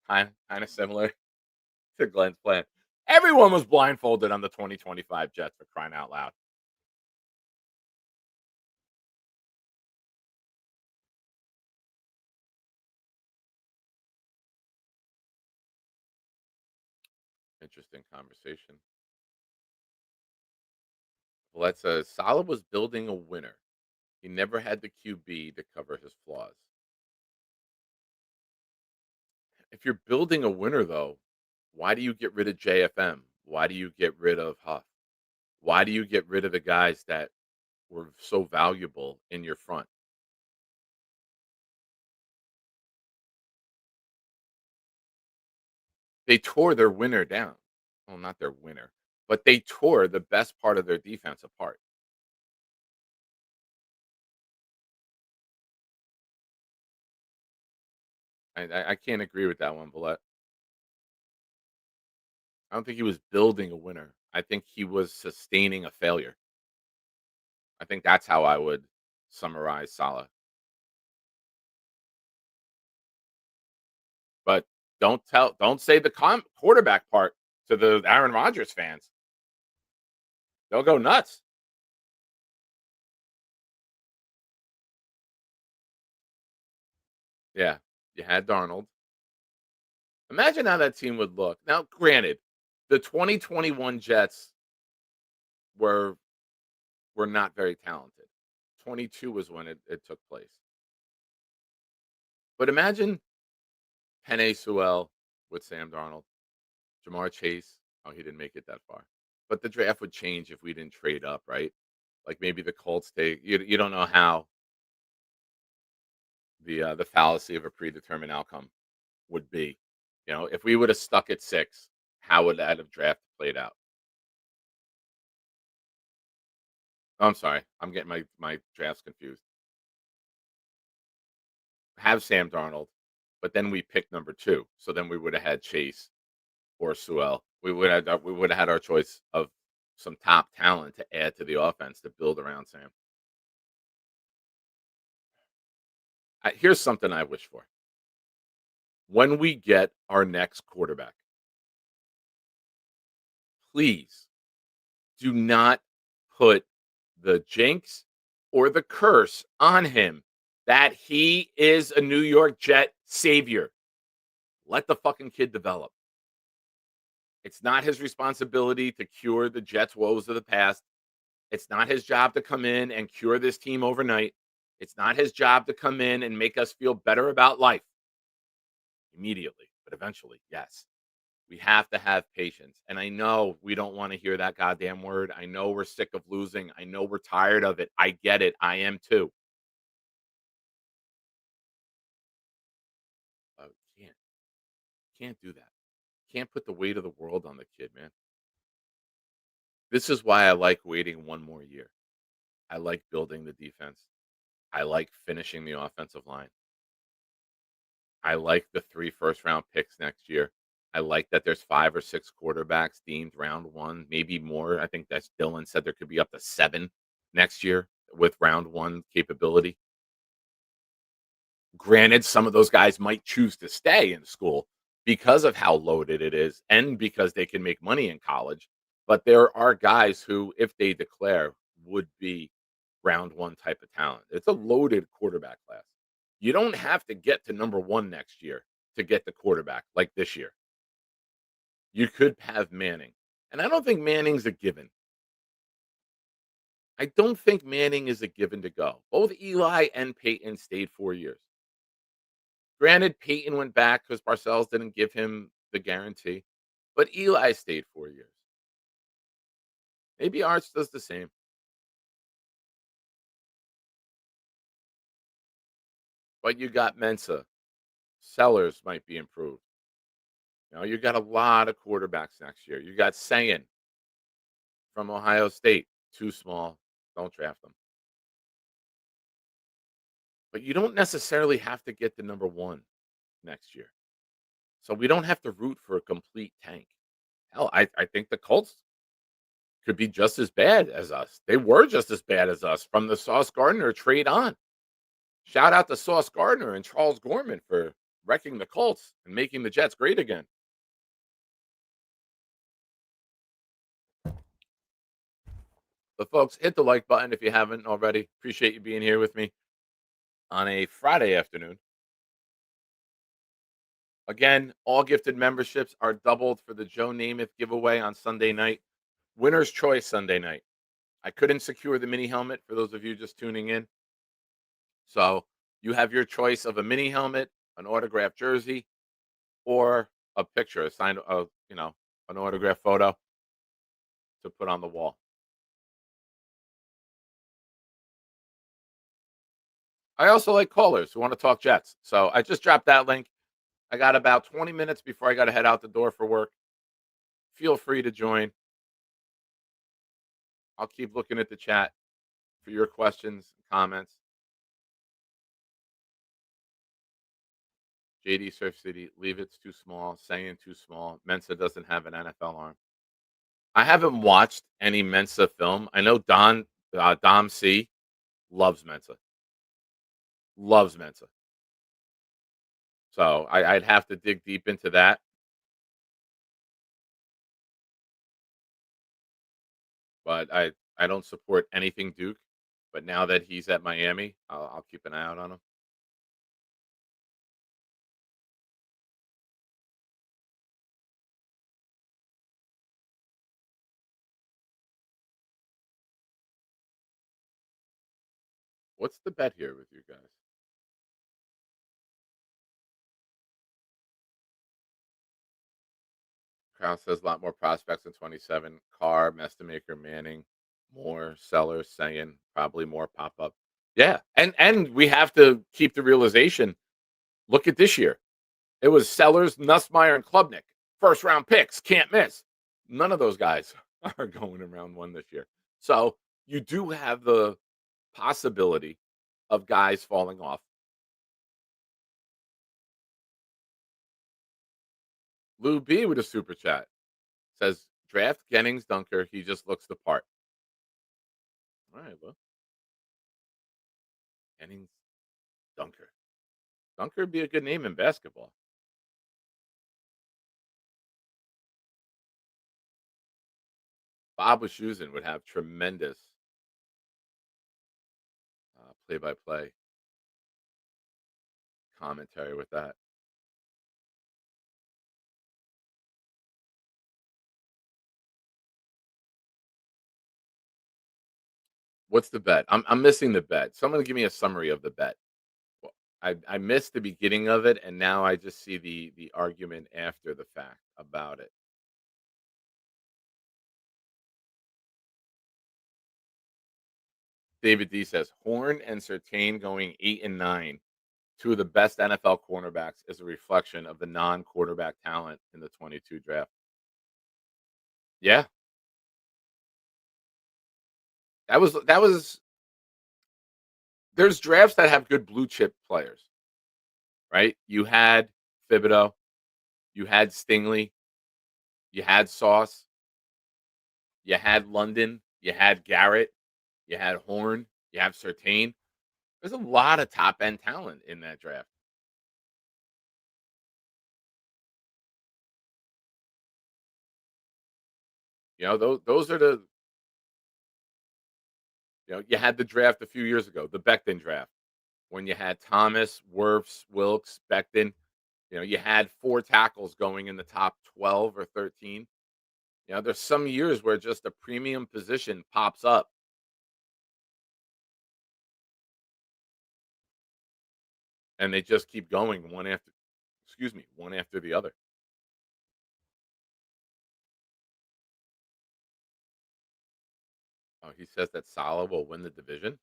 Kind of similar to Glenn's plan. Everyone was blindfolded on the 2025 Jets, for crying out loud. Interesting conversation. Well, says Salah was building a winner. He never had the QB to cover his flaws. If you're building a winner, though, why do you get rid of JFM? Why do you get rid of Huff? Why do you get rid of the guys that were so valuable in your front? They tore their winner down. Well, not their winner, but they tore the best part of their defense apart. I can't agree with that one, Bullet. I don't think he was building a winner. I think he was sustaining a failure. I think that's how I would summarize Salah. But don't say the quarterback part to the Aaron Rodgers fans. They'll go nuts. Yeah, you had Darnold. Imagine how that team would look. Now, granted, the 2021 Jets were not very talented. 22 was when it took place. But imagine Penei Sewell with Sam Darnold, Jamar Chase. Oh, he didn't make it that far. But the draft would change if we didn't trade up, right? Like maybe the Colts take you don't know how the fallacy of a predetermined outcome would be. You know, if we would have stuck at 6, how would that have draft played out? Oh, I'm sorry. I'm getting my drafts confused. Have Sam Darnold, but then we picked number 2. So then we would have had Chase or Sewell. We would have had our choice of some top talent to add to the offense to build around Sam. Here's something I wish for. When we get our next quarterback, please do not put the jinx or the curse on him that he is a New York Jet savior. Let the fucking kid develop. It's not his responsibility to cure the Jets' woes of the past. It's not his job to come in and cure this team overnight. It's not his job to come in and make us feel better about life immediately, but eventually, yes. We have to have patience. And I know we don't want to hear that goddamn word. I know we're sick of losing. I know we're tired of it. I get it. I am too. But can't do that. Can't put the weight of the world on the kid, man. This is why I like waiting one more year. I like building the defense. I like finishing the offensive line. I like the 3 first-round picks next year. I like that there's 5 or 6 quarterbacks deemed round 1, maybe more. I think that's Dylan said there could be up to 7 next year with round 1 capability. Granted, some of those guys might choose to stay in school because of how loaded it is and because they can make money in college. But there are guys who, if they declare, would be round one type of talent. It's a loaded quarterback class. You don't have to get to number one next year to get the quarterback like this year. You could have Manning. And I don't think Manning's a given. I don't think Manning is a given to go. Both Eli and Peyton stayed 4 years. Granted, Peyton went back because Parcells didn't give him the guarantee, but Eli stayed 4 years. Maybe Arch does the same. But you got Mensa. Sellers might be improved. You got a lot of quarterbacks next year. You got Sayin from Ohio State. Too small. Don't draft them. But you don't necessarily have to get the number one next year. So we don't have to root for a complete tank. Hell, I think the Colts could be just as bad as us. They were just as bad as us from the Sauce Gardner trade on. Shout out to Sauce Gardner and Charles Gorman for wrecking the Colts and making the Jets great again. But folks, hit the like button if you haven't already. Appreciate you being here with me on a Friday afternoon. Again, all gifted memberships are doubled for the Joe Namath giveaway on Sunday night. Winner's Choice Sunday night. I couldn't secure the mini helmet for those of you just tuning in. So you have your choice of a mini helmet, an autographed jersey, or a picture, a signed, an autographed photo to put on the wall. I also like callers who want to talk Jets. So I just dropped that link. I got about 20 minutes before I got to head out the door for work. Feel free to join. I'll keep looking at the chat for your questions and comments. JD Surf City, leave it's too small. Saying too small. Mensa doesn't have an NFL arm. I haven't watched any Mensa film. I know Dom C loves Mensa. Loves Mensa. So I'd have to dig deep into that. But I don't support anything Duke. But now that he's at Miami, I'll keep an eye out on him. What's the bet here with you guys? Crown says a lot more prospects in 27. Carr, Mestamaker, Manning, more Sellers saying probably more pop up. Yeah, and we have to keep the realization. Look at this year. It was Sellers, Nussmeyer, and Klubnik. First round picks, can't miss. None of those guys are going in round one this year. So you do have the possibility of guys falling off. Lou B with a super chat says, draft Jennings Dunker. He just looks the part. All right, well. Jennings Dunker. Dunker would be a good name in basketball. Bob Wischusen would have tremendous play-by-play commentary with that. What's the bet? I'm missing the bet. Someone give me a summary of the bet. Well, I missed the beginning of it, and now I just see the argument after the fact about it. David D says Horn and Surtain going 8 and 9, two of the best NFL cornerbacks, is a reflection of the non-quarterback talent in the 22 draft. Yeah, that was. There's drafts that have good blue chip players, right? You had Thibodeau, you had Stingley, you had Sauce, you had London, you had Garrett, you had Horn, you have Surtain. There's a lot of top end talent in that draft. Those are the you had the draft a few years ago, the Becton draft, when you had Thomas, Wirfs, Wilkes, Becton. You had 4 tackles going in the top 12 or 13. There's some years where just a premium position pops up. And they just keep going one after the other. Oh, he says that Salah will win the division.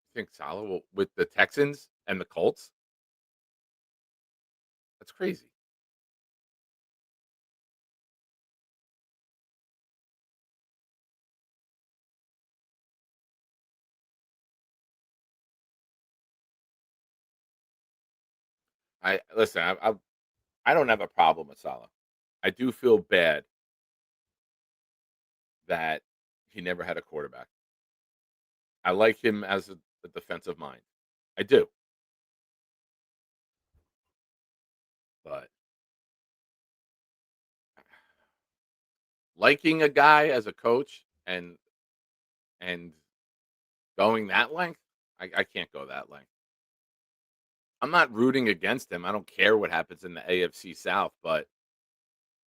You think Salah will with the Texans and the Colts? That's crazy. I listen. I don't have a problem with Salah. I do feel bad that he never had a quarterback. I like him as a defensive mind. I do, but liking a guy as a coach and going that length, I can't go that length. I'm not rooting against him. I don't care what happens in the AFC South, but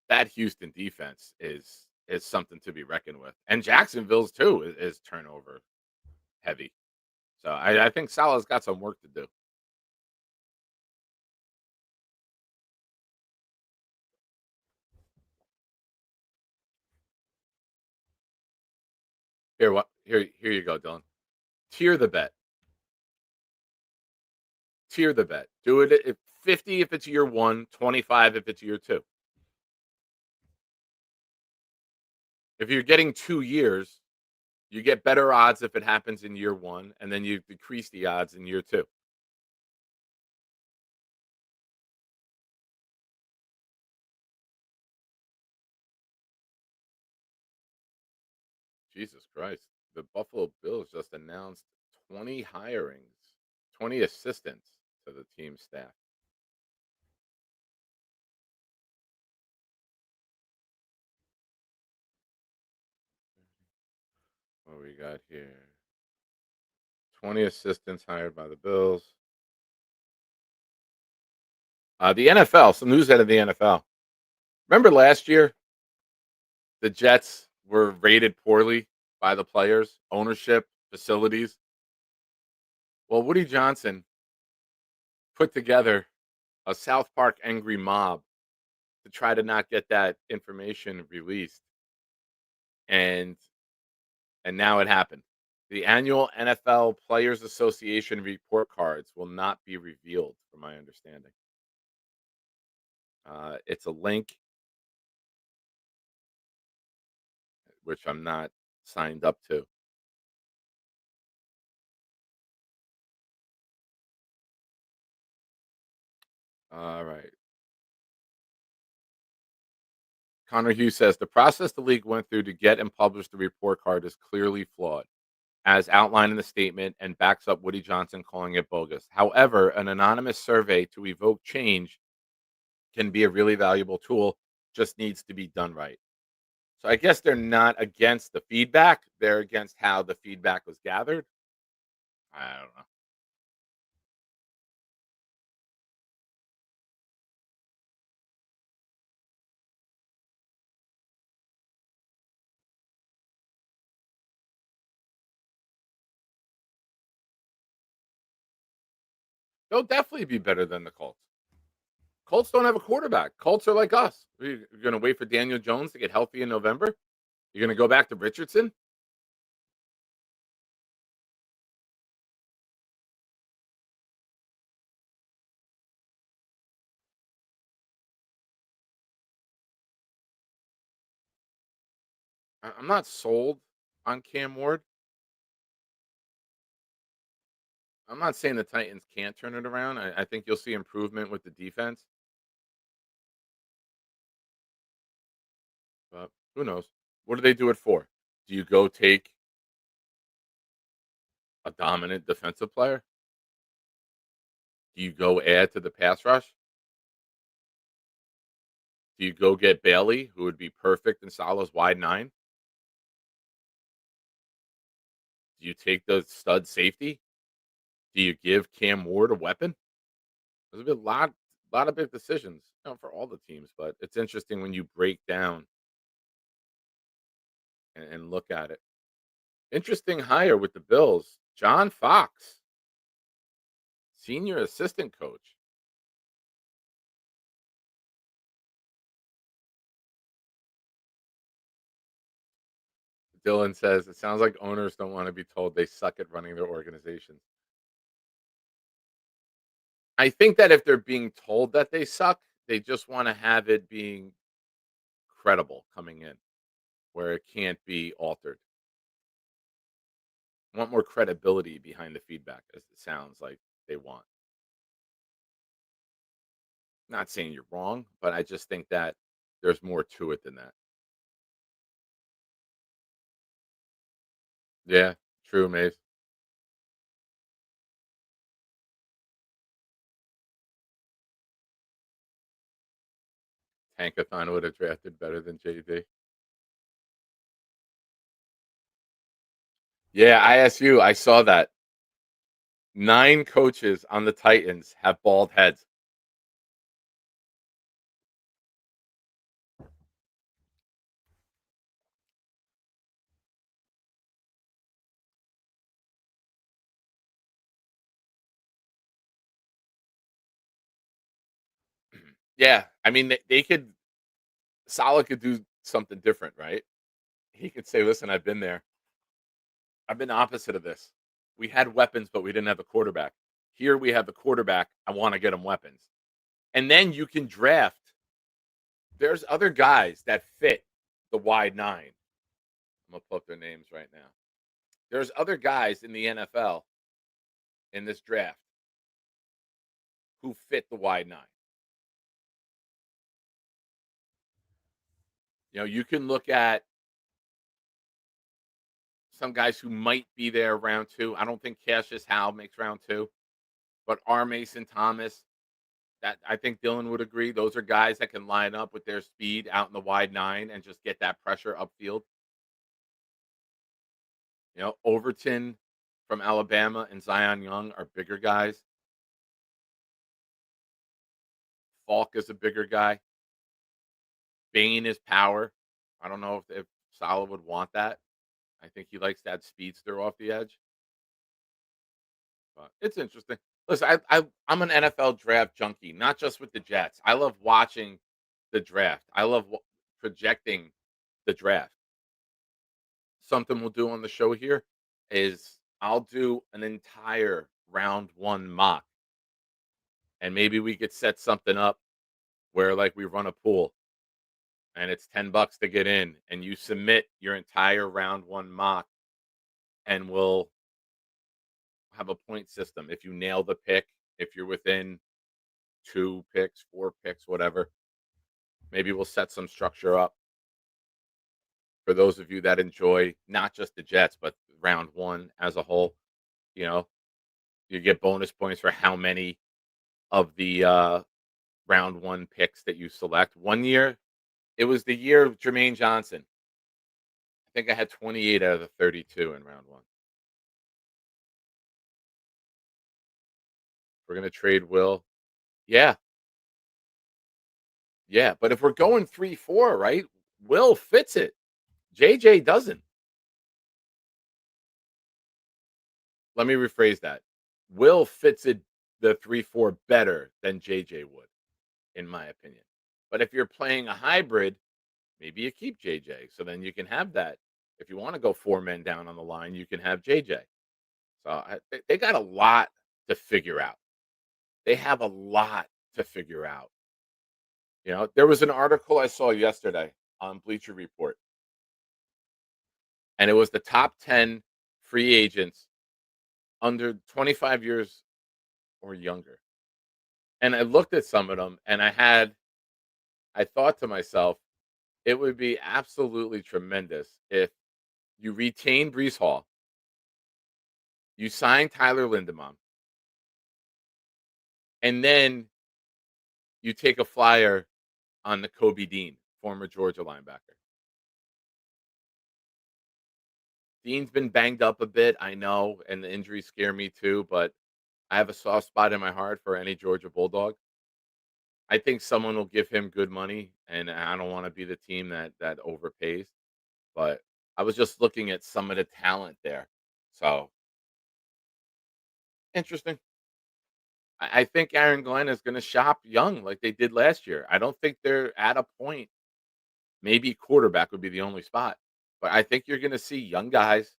that Houston defense is something to be reckoned with, and Jacksonville's too is turnover heavy. So I think Salah's got some work to do. Here you go, Dylan. Tier the bet. Tier the bet. Do it if 50 if it's year 1, 25 if it's year 2. If you're getting 2 years, you get better odds if it happens in year 1, and then you decrease the odds in year 2. Jesus Christ. The Buffalo Bills just announced 20 hirings, 20 assistants to the team staff. What we got here? 20 assistants hired by the Bills. The NFL, some news out of the NFL. Remember last year, the Jets were rated poorly by the players, ownership, facilities. Well, Woody Johnson put together a South Park angry mob to try to not get that information released. And now it happened. The annual NFL Players Association report cards will not be revealed, from my understanding. It's a link which I'm not signed up to. All right. Connor Hughes says the process the league went through to get and publish the report card is clearly flawed, as outlined in the statement, and backs up Woody Johnson calling it bogus. However, an anonymous survey to evoke change can be a really valuable tool, just needs to be done right. So I guess they're not against the feedback, they're against how the feedback was gathered. I don't know. They'll definitely be better than the Colts. Colts don't have a quarterback. Colts are like us. You're going to wait for Daniel Jones to get healthy in November? You're going to go back to Richardson? I'm not sold on Cam Ward. I'm not saying the Titans can't turn it around. I think you'll see improvement with the defense, but who knows? What do they do it for? Do you go take a dominant defensive player? Do you go add to the pass rush? Do you go get Bailey, who would be perfect in Salah's wide nine? Do you take the stud safety? Do you give Cam Ward a weapon? There's been a lot of big decisions, for all the teams, but it's interesting when you break down and look at it. Interesting hire with the Bills, John Fox, senior assistant coach. Dylan says it sounds like owners don't want to be told they suck at running their organizations. I think that if they're being told that they suck, they just want to have it being credible coming in, where it can't be altered. I want more credibility behind the feedback, as it sounds like they want. Not saying you're wrong, but I just think that there's more to it than that. Yeah, true, Mace. Tankathon would have drafted better than JD. Yeah, ISU. I saw that. 9 coaches on the Titans have bald heads. Yeah, I mean they could. Salah could do something different, right? He could say, "Listen, I've been there. I've been opposite of this. We had weapons, but we didn't have the quarterback. Here we have the quarterback. I want to get him weapons." And then you can draft. There's other guys that fit the wide nine. I'm gonna pull up their names right now. There's other guys in the NFL in this draft who fit the wide nine. You can look at some guys who might be there round 2. I don't think Cassius Howe makes round 2, but R. Mason Thomas, that I think Dylan would agree. Those are guys that can line up with their speed out in the wide nine and just get that pressure upfield. Overton from Alabama and Zion Young are bigger guys. Falk is a bigger guy. Bain is power. I don't know if Salah would want that. I think he likes that speedster off the edge. But it's interesting. Listen, I'm an NFL draft junkie, not just with the Jets. I love watching the draft. I love projecting the draft. Something we'll do on the show here is I'll do an entire round 1 mock. And maybe we could set something up where we run a pool and it's $10 to get in and you submit your entire round 1 mock and we'll have a point system. If you nail the pick, if you're within 2 picks, 4 picks, whatever, maybe we'll set some structure up for those of you that enjoy not just the Jets, but round 1 as a whole. You get bonus points for how many of the round 1 picks that you select. One year, it was the year of Jermaine Johnson. I think I had 28 out of the 32 in round 1. We're going to trade Will. Yeah. Yeah. But if we're going 3-4, right? Will fits it. JJ doesn't. Let me rephrase that. Will fits it the 3-4 better than JJ would, in my opinion. But if you're playing a hybrid, maybe you keep JJ. So then you can have that. If you want to go 4 men down on the line, you can have JJ. So they got a lot to figure out. They have a lot to figure out. There was an article I saw yesterday on Bleacher Report, and it was the top 10 free agents under 25 years or younger. And I looked at some of them, and I thought to myself, it would be absolutely tremendous if you retain Breece Hall, you sign Tyler Lindemann, and then you take a flyer on the Kobe Dean, former Georgia linebacker. Dean's been banged up a bit, I know, and the injuries scare me too, but I have a soft spot in my heart for any Georgia Bulldog. I think someone will give him good money, and I don't want to be the team that overpays. But I was just looking at some of the talent there. So interesting. I think Aaron Glenn is going to shop young like they did last year. I don't think they're at a point. Maybe quarterback would be the only spot, but I think you're going to see young guys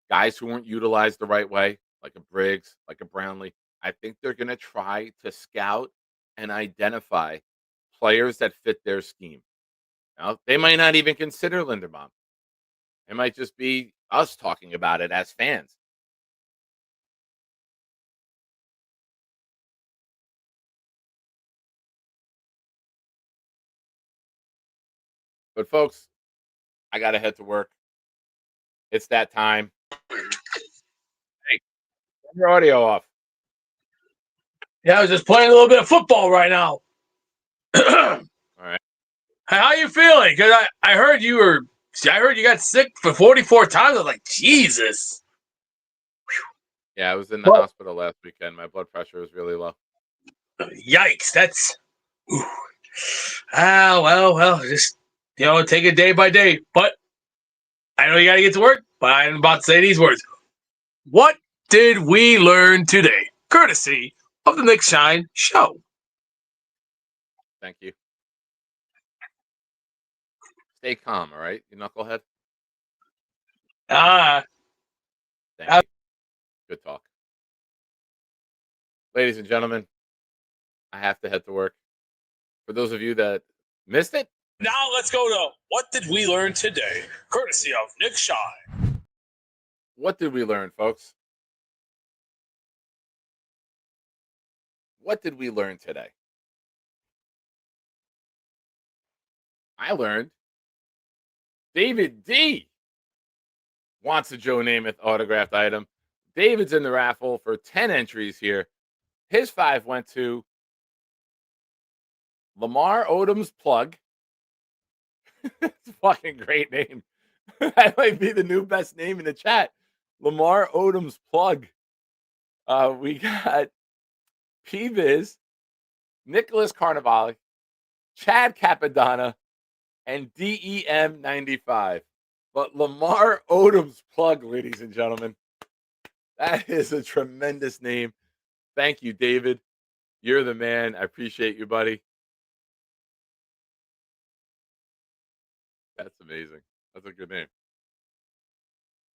who weren't utilized the right way, like a Briggs, like a Brownlee. I think they're going to try to scout and identify players that fit their scheme. Now, they might not even consider Linderbaum. It might just be us talking about it as fans. But folks, I got to head to work. It's that time. Hey, turn your audio off. Yeah, I was just playing a little bit of football right now. All right. How you feeling? Because I heard you got sick for 44 times. I was like, Jesus. Yeah, I was in the hospital last weekend. My blood pressure was really low. Yikes. That's. Ooh. Well, just, take it day by day. But I know you got to get to work, but I'm about to say these words. What did we learn today? Courtesy of the Nick Shine Show. Thank you. Stay calm, all right, you knucklehead? Thank you. Good talk. Ladies and gentlemen, I have to head to work. For those of you that missed it, now let's go to What Did We Learn Today? Courtesy of Nick Shine. What did we learn, folks? What did we learn today? I learned David D wants a Joe Namath autographed item. David's in the raffle for 10 entries here. His 5 went to Lamar Odom's Plug. It's a fucking great name. That might be the new best name in the chat. Lamar Odom's Plug. We got P-Viz, Nicholas Carnivale, Chad Capadonna, and DEM95. But Lamar Odom's Plug, ladies and gentlemen. That is a tremendous name. Thank you, David. You're the man. I appreciate you, buddy. That's amazing. That's a good name.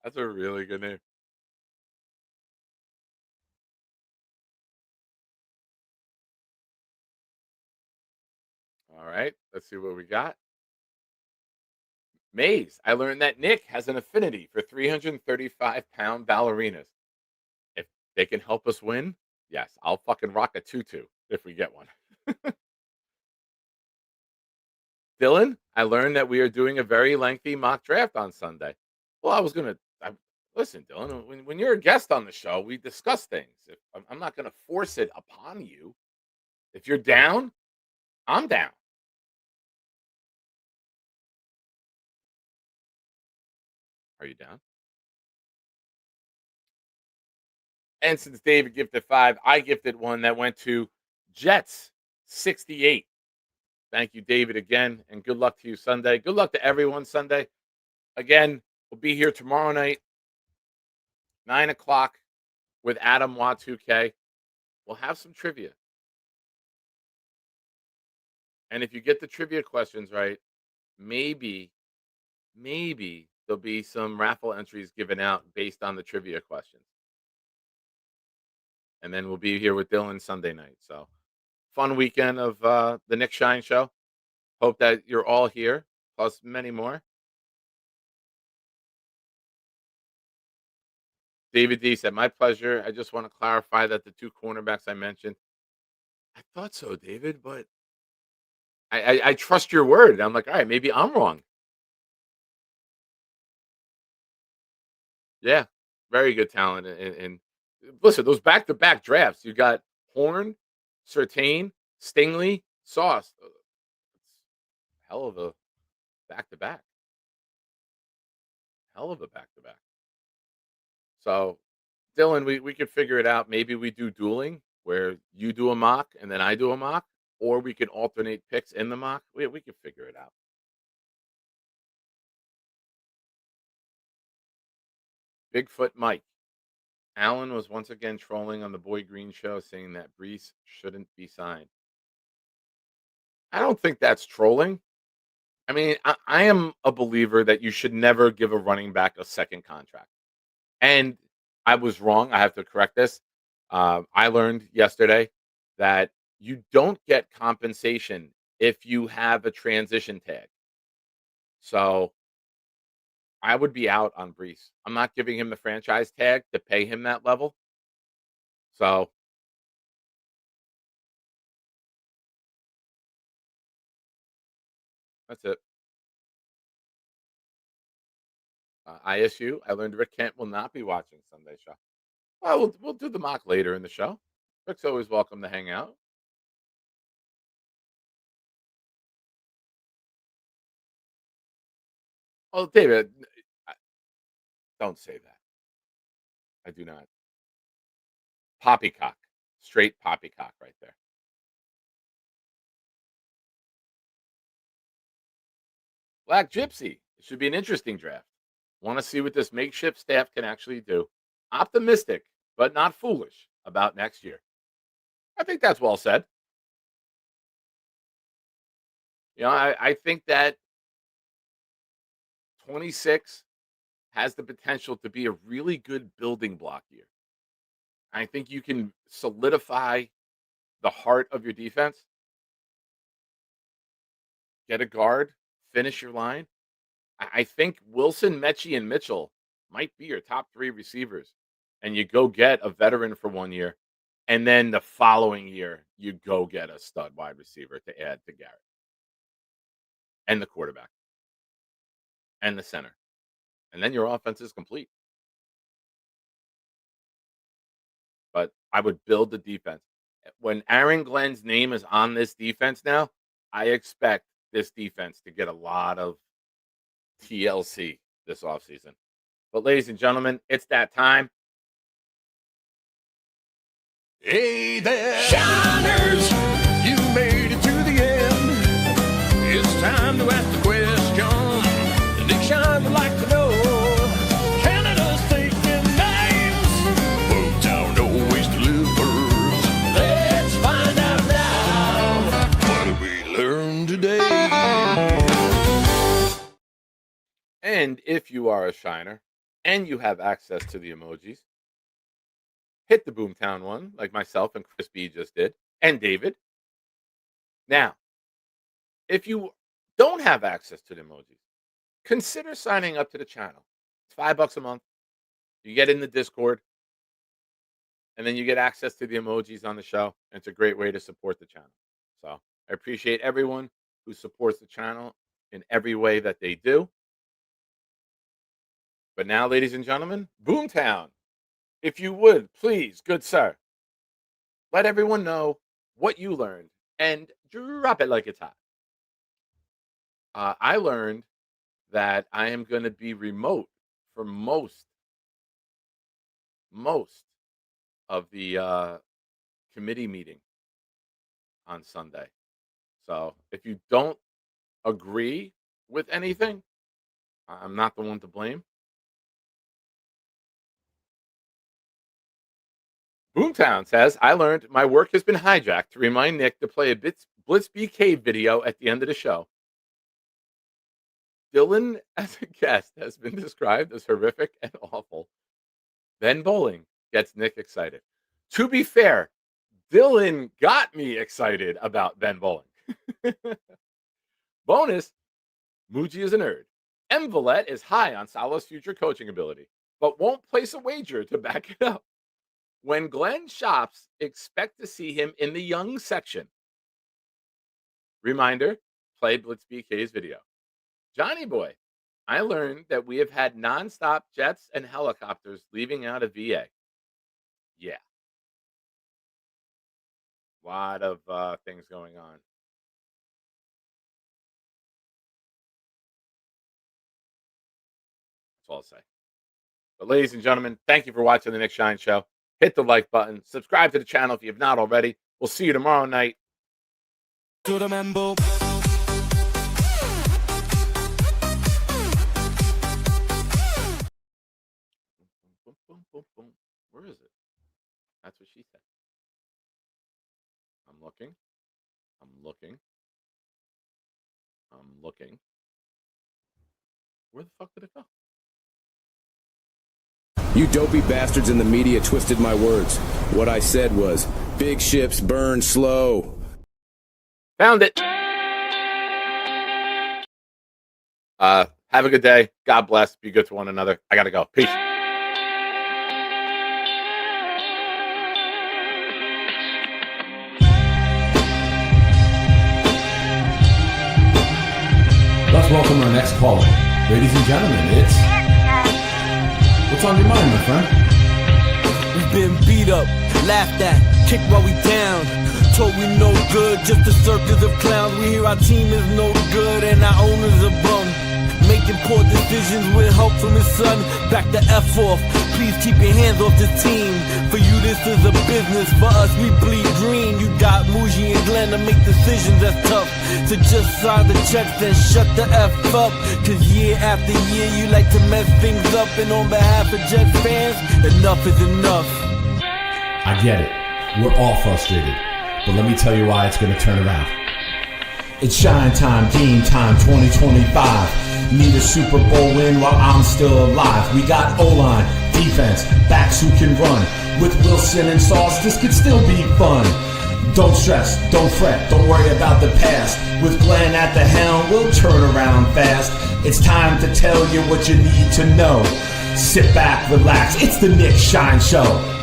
That's a really good name. All right, let's see what we got. Maze, I learned that Nick has an affinity for 335-pound ballerinas. If they can help us win, yes, I'll fucking rock a tutu if we get one. Dylan, I learned that we are doing a very lengthy mock draft on Sunday. Well, listen, Dylan, when you're a guest on the show, we discuss things. I'm not going to force it upon you. If you're down, I'm down. Are you down? And since David gifted 5, I gifted 1 that went to Jets 68. Thank you, David, again, and good luck to you Sunday. Good luck to everyone Sunday. Again, we'll be here tomorrow night, 9 o'clock, with Adam Watt 2K. We'll have some trivia. And if you get the trivia questions right, maybe there'll be some raffle entries given out based on the trivia questions. And then we'll be here with Dylan Sunday night. So fun weekend of the Nick Shine Show. Hope that you're all here, plus many more. David D said, my pleasure. I just want to clarify that the 2 cornerbacks I mentioned, I thought so, David, but I trust your word. I'm like, all right, maybe I'm wrong. Yeah, very good talent. And listen, those back-to-back drafts, you got Horn, Surtain, Stingley, Sauce. hell of a back to back. Hell of a back to back. So, Dylan, we could figure it out. Maybe we do dueling where you do a mock and then I do a mock, or we can alternate picks in the mock. We could figure it out. Bigfoot Mike. Allen was once again trolling on the Boy Green show, saying that Brees shouldn't be signed. I don't think that's trolling. I mean, I am a believer that you should never give a running back a second contract. And I was wrong. I have to correct this. I learned yesterday that you don't get compensation if you have a transition tag. So I would be out on Brees. I'm not giving him the franchise tag to pay him that level. So that's it. ISU. I learned Rick Kent will not be watching Sunday show. Well, we'll do the mock later in the show. Rick's always welcome to hang out. Oh, David, don't say that. I do not. Poppycock. Straight poppycock right there. Black Gypsy. It should be an interesting draft. Want to see what this makeshift staff can actually do. Optimistic, but not foolish about next year. I think that's well said. I think that 26 has the potential to be a really good building block year. I think you can solidify the heart of your defense, get a guard, finish your line. I think Wilson, Mechie, and Mitchell might be your top 3 receivers. And you go get a veteran for 1 year. And then the following year, you go get a stud wide receiver to add to Garrett. And the quarterback. And the center. And then your offense is complete. But I would build the defense. When Aaron Glenn's name is on this defense now, I expect this defense to get a lot of TLC this offseason. But ladies and gentlemen, it's that time. Hey there, Shiners, you made it to the end. It's time to ask the question. The Nick Shine would like to know. Canada's taking names. Boomtown always delivers. Let's find out now. What did we learn today? And if you are a Shiner and you have access to the emojis, hit the Boomtown one like myself and Chris B just did, and David. Now, if you don't have access to the emojis, consider signing up to the channel. It's $5 a month. You get in the Discord, and then you get access to the emojis on the show. And it's a great way to support the channel. So I appreciate everyone who supports the channel in every way that they do. But now, ladies and gentlemen, Boomtown. If you would, please, good sir, let everyone know what you learned and drop it like it's hot. I learned that I am going to be remote for most of the committee meeting on Sunday. So if you don't agree with anything, I'm not the one to blame. Boomtown says, I learned my work has been hijacked to remind Nick to play a Blitz BK video at the end of the show. Dylan, as a guest, has been described as horrific and awful. Ben Bowling gets Nick excited. To be fair, Dylan got me excited about Ben Bowling. Bonus, Muji is a nerd. M. Villette is high on Salah's future coaching ability, but won't place a wager to back it up. When Glenn shops, expect to see him in the young section. Reminder, play Blitz BK's video. Johnny Boy, I learned that we have had nonstop jets and helicopters leaving out of VA. Yeah. A lot of things going on. That's all I'll say. But ladies and gentlemen, thank you for watching the Nick Shine Show. Hit the like button. Subscribe to the channel if you have not already. We'll see you tomorrow night. To the member. Boom, boom, boom, boom. Where is it? That's what she said. I'm looking. I'm looking. I'm looking. Where the fuck did it go? You dopey bastards in the media twisted my words. What I said was, big ships burn slow. Found it. Have a good day. God bless. Be good to one another. I gotta go. Peace. Let's welcome our next caller. Ladies and gentlemen, it's... What's on your mind, my friend? We've been beat up, laughed at, kicked while we down. Told we no good, just a circus of clowns. We hear our team is no good and our owners are bum. Making poor decisions with help from his son. Back the F off, please keep your hands off the team. For you this is a business, for us we bleed green. You got Muji and Glenn to make decisions that's tough. So just sign the checks and shut the F up. Cause year after year you like to mess things up. And on behalf of Jets fans, enough is enough. I get it. We're all frustrated. But let me tell you why it's going to turn around. It's Shine Time, Game Time 2025. Need a Super Bowl win while I'm still alive. We got O-line, defense, backs who can run. With Wilson and Sauce, this could still be fun. Don't stress, don't fret, don't worry about the past. With Glenn at the helm, we'll turn around fast. It's time to tell you what you need to know. Sit back, relax, it's the Nick Shine Show.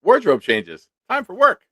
Wardrobe changes. Time for work.